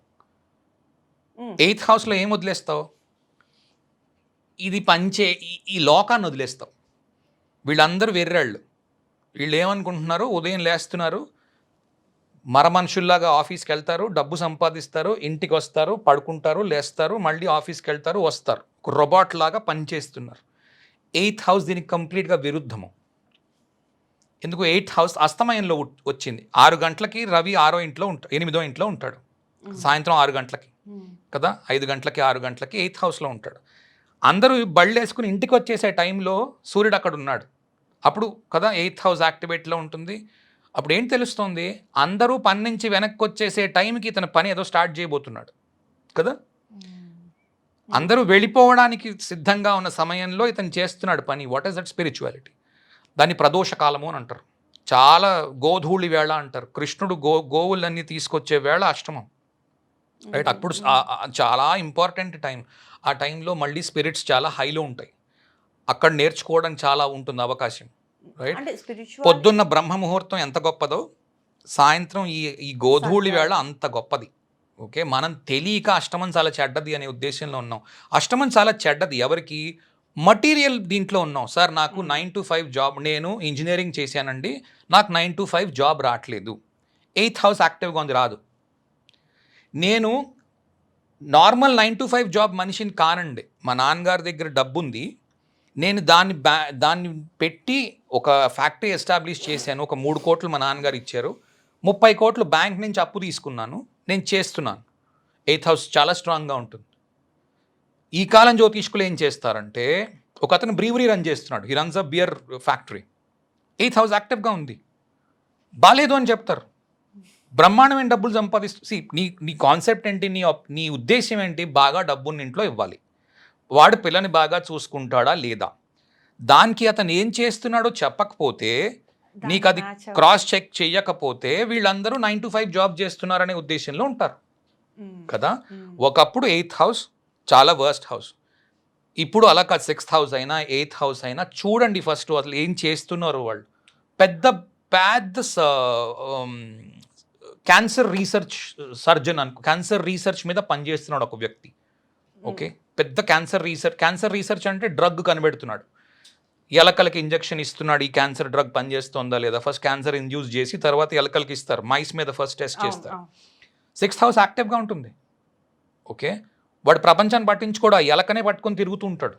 8th హౌస్లో ఏం వదిలేస్తావు? ఇది పంచే ఈ లోకాన్ని వదిలేస్తావు. వీళ్ళందరూ వెర్రాళ్ళు, వీళ్ళు ఏమనుకుంటున్నారు, ఉదయం లేస్తున్నారు, మనుషుల్లాగా ఆఫీస్కి వెళ్తారు, డబ్బు సంపాదిస్తారు, ఇంటికి వస్తారు, పడుకుంటారు, లేస్తారు, మళ్ళీ ఆఫీస్కి వెళ్తారు, వస్తారు, ఒక రోబోట్ లాగా పనిచేస్తున్నారు. 8th హౌస్ దీనికి కంప్లీట్గా విరుద్ధము. ఎందుకు? 8th హౌస్ అస్తమయంలో వచ్చింది. 6 గంటలకి రవి 8వ ఇంట్లో ఉంటాడు, సాయంత్రం 6 గంటలకి కదా, 5 గంటలకి 6 గంటలకి 8th హౌస్లో ఉంటాడు. అందరూ బళ్ళు వేసుకుని ఇంటికి వచ్చేసే టైంలో సూర్యుడు అక్కడ ఉన్నాడు, అప్పుడు కదా 8th హౌస్ యాక్టివేట్లో ఉంటుంది. అప్పుడు ఏం తెలుస్తుంది? అందరూ పని నుంచి వెనక్కి వచ్చేసే టైంకి ఇతను పని ఏదో స్టార్ట్ చేయబోతున్నాడు కదా. అందరూ వెళ్ళిపోవడానికి సిద్ధంగా ఉన్న సమయంలో ఇతను చేస్తున్నాడు పని. What is that? స్పిరిచువాలిటీ. దాన్ని ప్రదోష కాలము అని అంటారు. చాలా గోధూళి వేళ అంటారు. కృష్ణుడు గోవులన్నీ తీసుకొచ్చే వేళ అష్టమం. రైట్? అప్పుడు చాలా ఇంపార్టెంట్ టైం. ఆ టైంలో మళ్ళీ స్పిరిట్స్ చాలా హైలో ఉంటాయి. అక్కడ నేర్చుకోవడానికి చాలా ఉంటుంది అవకాశం. రైట్? అంటే స్పిరిచువల్ పొద్దున్న బ్రహ్మ ముహూర్తం ఎంత గొప్పదో, సాయంత్రం ఈ గోధూళి వేళ సంధ్యావేళ. అంత గొప్పది. ఓకే. మనం తెలియక అష్టమం చాలా చెడ్డది అనే ఉద్దేశంలో ఉన్నాం. అష్టమం చాలా చెడ్డది. ఎవరికి? మటీరియల్ దీంట్లో ఉన్నాం. సార్ నాకు 9 to 5 జాబ్, నేను ఇంజినీరింగ్ చేశానండి. నాకు 9 to 5 జాబ్ రావట్లేదు. 8th హౌస్ యాక్టివ్గా ఉంది, రాదు. నేను నార్మల్ 9 to 5 జాబ్ మనిషిని కానండి. మా నాన్నగారి దగ్గర డబ్బుంది. నేను దాన్ని పెట్టి ఒక ఫ్యాక్టరీ ఎస్టాబ్లిష్ చేశాను. ఒక 3 కోట్లు మా నాన్నగారు ఇచ్చారు. 30 కోట్లు బ్యాంక్ నుంచి అప్పు తీసుకున్నాను. నేను చేస్తున్నాను. 8th హౌస్ చాలా స్ట్రాంగ్గా ఉంటుంది. ఈ కాలం జ్యోతిష్కులు ఏం చేస్తారంటే, ఒక అతను బ్రీవరీ రన్ చేస్తున్నాడు. He runs a beer factory. 8th house యాక్టివ్గా ఉంది. బాలేదు అని చెప్తారు. బ్రహ్మాండమైన డబ్బులు సంపాదిస్తూ నీ కాన్సెప్ట్ ఏంటి? నీ ఉద్దేశం ఏంటి? బాగా డబ్బున్న ఇంట్లో ఇవ్వాలి. వాడు పిల్లని బాగా చూసుకుంటాడా లేదా? దానికి అతను ఏం చేస్తున్నాడో చెప్పకపోతే, నీకు అది క్రాస్ చెక్ చెయ్యకపోతే వీళ్ళందరూ 9 to 5 జాబ్ చేస్తున్నారనే ఉద్దేశంలో ఉంటారు కదా. ఒకప్పుడు 8th హౌస్ చాలా వర్స్ట్ హౌస్. ఇప్పుడు అలా కాదు. 6th హౌస్ అయినా 8th హౌస్ అయినా చూడండి ఫస్ట్ అసలు ఏం చేస్తున్నారు వాళ్ళు. పెద్ద పెద్ద cancer research surgeon cancer research మీద పనిచేస్తున్నాడు ఒక వ్యక్తి. ఓకే. పెద్ద క్యాన్సర్ రీసెర్చ్ అంటే డ్రగ్ కనిపెడుతున్నాడు. ఎలకలకి ఇంజెక్షన్ ఇస్తున్నాడు. ఈ క్యాన్సర్ డ్రగ్ పనిచేస్తుందా లేదా, ఫస్ట్ క్యాన్సర్ ఇండ్యూస్ చేసి తర్వాత ఎలకలకి ఇస్తారు. మైస్ మీద ఫస్ట్ టెస్ట్ చేస్తారు. 6th హౌస్ యాక్టివ్గా ఉంటుంది. ఓకే. వాడు ప్రపంచాన్ని పట్టించుకోడు. ఆ ఎలకనే పట్టుకొని తిరుగుతూ ఉంటాడు.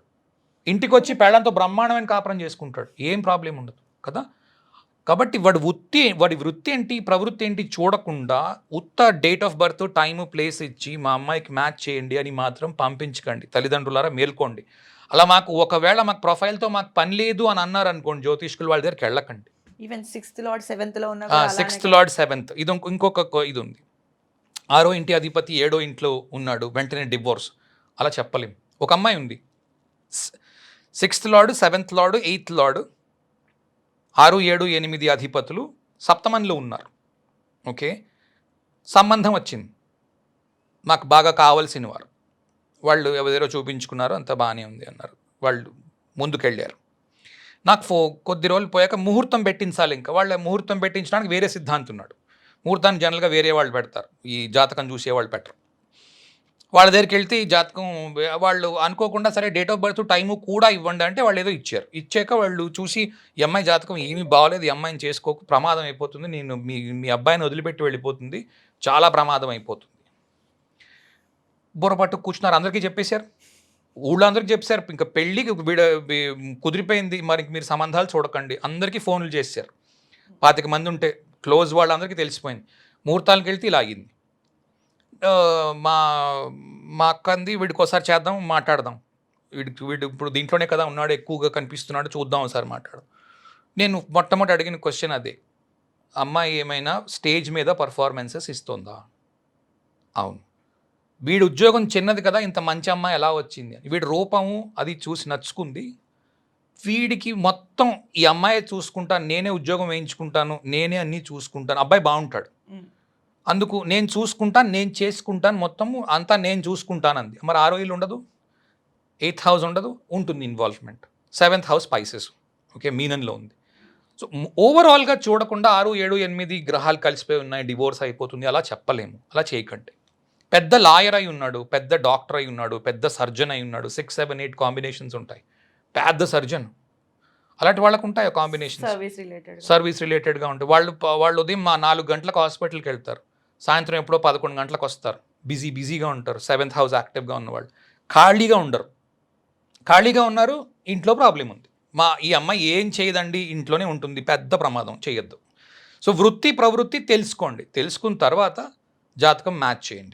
ఇంటికి వచ్చి పెళ్ళంతో బ్రహ్మాండమైన కాపురం చేసుకుంటాడు. ఏం ప్రాబ్లం ఉండదు కదా. కాబట్టి వాడి వృత్తి ఏంటి, ప్రవృత్తి ఏంటి చూడకుండా ఉత్త date of birth, time, place ఇచ్చి మా అమ్మాయికి మ్యాచ్ చేయండి అని మాత్రం పంపించకండి. తల్లిదండ్రులారా మేల్కోండి. అలా ఒకవేళ మాకు ప్రొఫైల్తో మాకు పని లేదు అని అన్నారు అనుకోండి, జ్యోతిష్కులు వాళ్ళ దగ్గరికి వెళ్ళకండి. ఈవెన్ 6th లార్డ్ 7th లో ఉన్న 6th లార్డ్ 7th ఇది ఇంకొక ఇది ఉంది. 6వ ఇంటి అధిపతి 7వ ఇంట్లో ఉన్నాడు, వెంటనే డివోర్స్. అలా చెప్పలేం. ఒక అమ్మాయి ఉంది, 6th lord, 7th lord, 8th lord, 6, 7, 8 అధిపతులు సప్తమంలో ఉన్నారు. ఓకే. సంబంధం వచ్చింది. నాకు బాగా కావాల్సిన వారు. వాళ్ళు ఎవరెవరో చూపించుకున్నారు, అంత బాగానే ఉంది అన్నారు. వాళ్ళు ముందుకెళ్ళారు. నాకు కొద్ది రోజులు పోయాక ముహూర్తం పెట్టించాలి. ఇంకా వాళ్ళ ముహూర్తం పెట్టించడానికి వేరే సిద్ధాంతం ఉన్నాడు. ముహూర్తాన్ని జనరల్గా వేరే వాళ్ళు పెడతారు, ఈ జాతకం చూసేవాళ్ళు పెట్టరు. వాళ్ళ దగ్గరికి వెళ్తే ఈ జాతకం వాళ్ళు అనుకోకుండా సరే డేట్ ఆఫ్ బర్త్ టైము కూడా ఇవ్వండి అంటే వాళ్ళు ఏదో ఇచ్చారు. ఇచ్చాక వాళ్ళు చూసి ఈ అమ్మాయి జాతకం ఏమీ బాగోలేదు, ఈ అమ్మాయిని చేసుకోకు, ప్రమాదం అయిపోతుంది, నేను మీ అబ్బాయిని వదిలిపెట్టి వెళ్ళిపోతుంది, చాలా ప్రమాదం అయిపోతుంది. బుర్రపట్టు కూర్చున్నారు. అందరికీ చెప్పేశారు, ఊళ్ళో అందరికీ చెప్పారు. ఇంకా పెళ్ళికి కుదిరిపోయింది, మరి మీరు సంబంధాలు చూడకండి. అందరికీ ఫోన్లు చేశారు. 25 మంది ఉంటే క్లోజ్ వాళ్ళందరికీ తెలిసిపోయింది. ముహూర్తాలకు వెళ్తే ఇలా అయ్యింది. మా అక్క అంది, వీడికి ఒకసారి చేద్దాం, మాట్లాడదాం, వీడు ఇప్పుడు దీంట్లోనే కదా ఉన్నాడు, ఎక్కువగా కనిపిస్తున్నాడు, చూద్దాం ఒకసారి మాట్లాడదాం. నేను మొట్టమొదటి అడిగిన క్వశ్చన్ అదే, అమ్మాయి ఏమైనా స్టేజ్ మీద పర్ఫార్మెన్సెస్ ఇస్తుందా? అవును. వీడి ఉద్యోగం చిన్నది కదా, ఇంత మంచి అమ్మాయి ఎలా వచ్చింది అని. వీడి రూపము అది చూసి నచ్చుకుంది. వీడికి మొత్తం ఈ అమ్మాయి చూసుకుంటాను, నేనే ఉద్యోగం వేయించుకుంటాను, నేనే అన్నీ చూసుకుంటాను, అబ్బాయి బాగుంటాడు, అందుకు నేను చూసుకుంటాను, నేను చేసుకుంటాను, మొత్తము అంతా నేను చూసుకుంటాను అంది. మరి 6వ ఇల్లు ఉండదు, 8th హౌస్ ఉండదు, ఉంటుంది involvement. 7th house spices, okay, మీనంలో ఉంది. సో ఓవరాల్గా చూడకుండా 6, 7, 8 గ్రహాలు కలిసిపోయి ఉన్నాయి, డివోర్స్ అయిపోతుంది అలా చెప్పలేము. అలా చేయకండి. పెద్ద లాయర్ అయి ఉన్నాడు, పెద్ద డాక్టర్ అయి ఉన్నాడు, పెద్ద సర్జన్ అయి ఉన్నాడు, 6, 7, 8 కాంబినేషన్స్ ఉంటాయి. పెద్ద సర్జన్, అలాంటి వాళ్ళకు ఉంటాయి కాంబినేషన్స్. సర్వీస్ రిలేటెడ్గా ఉంటాయి. వాళ్ళు ఉదయం 4 గంటలకు హాస్పిటల్కి వెళ్తారు, సాయంత్రం ఎప్పుడో 11 గంటలకు వస్తారు. బిజీగా ఉంటారు. 7th హౌస్ యాక్టివ్గా ఉన్నవాళ్ళు ఖాళీగా ఉండరు. ఖాళీగా ఉన్నారు, ఇంట్లో ప్రాబ్లం ఉంది. ఈ అమ్మాయి ఏం చేయదండి, ఇంట్లోనే ఉంటుంది, పెద్ద ప్రమాదం, చేయొద్దు. సో వృత్తి ప్రవృత్తి తెలుసుకోండి. తెలుసుకున్న తర్వాత జాతకం మ్యాచ్ చేయండి.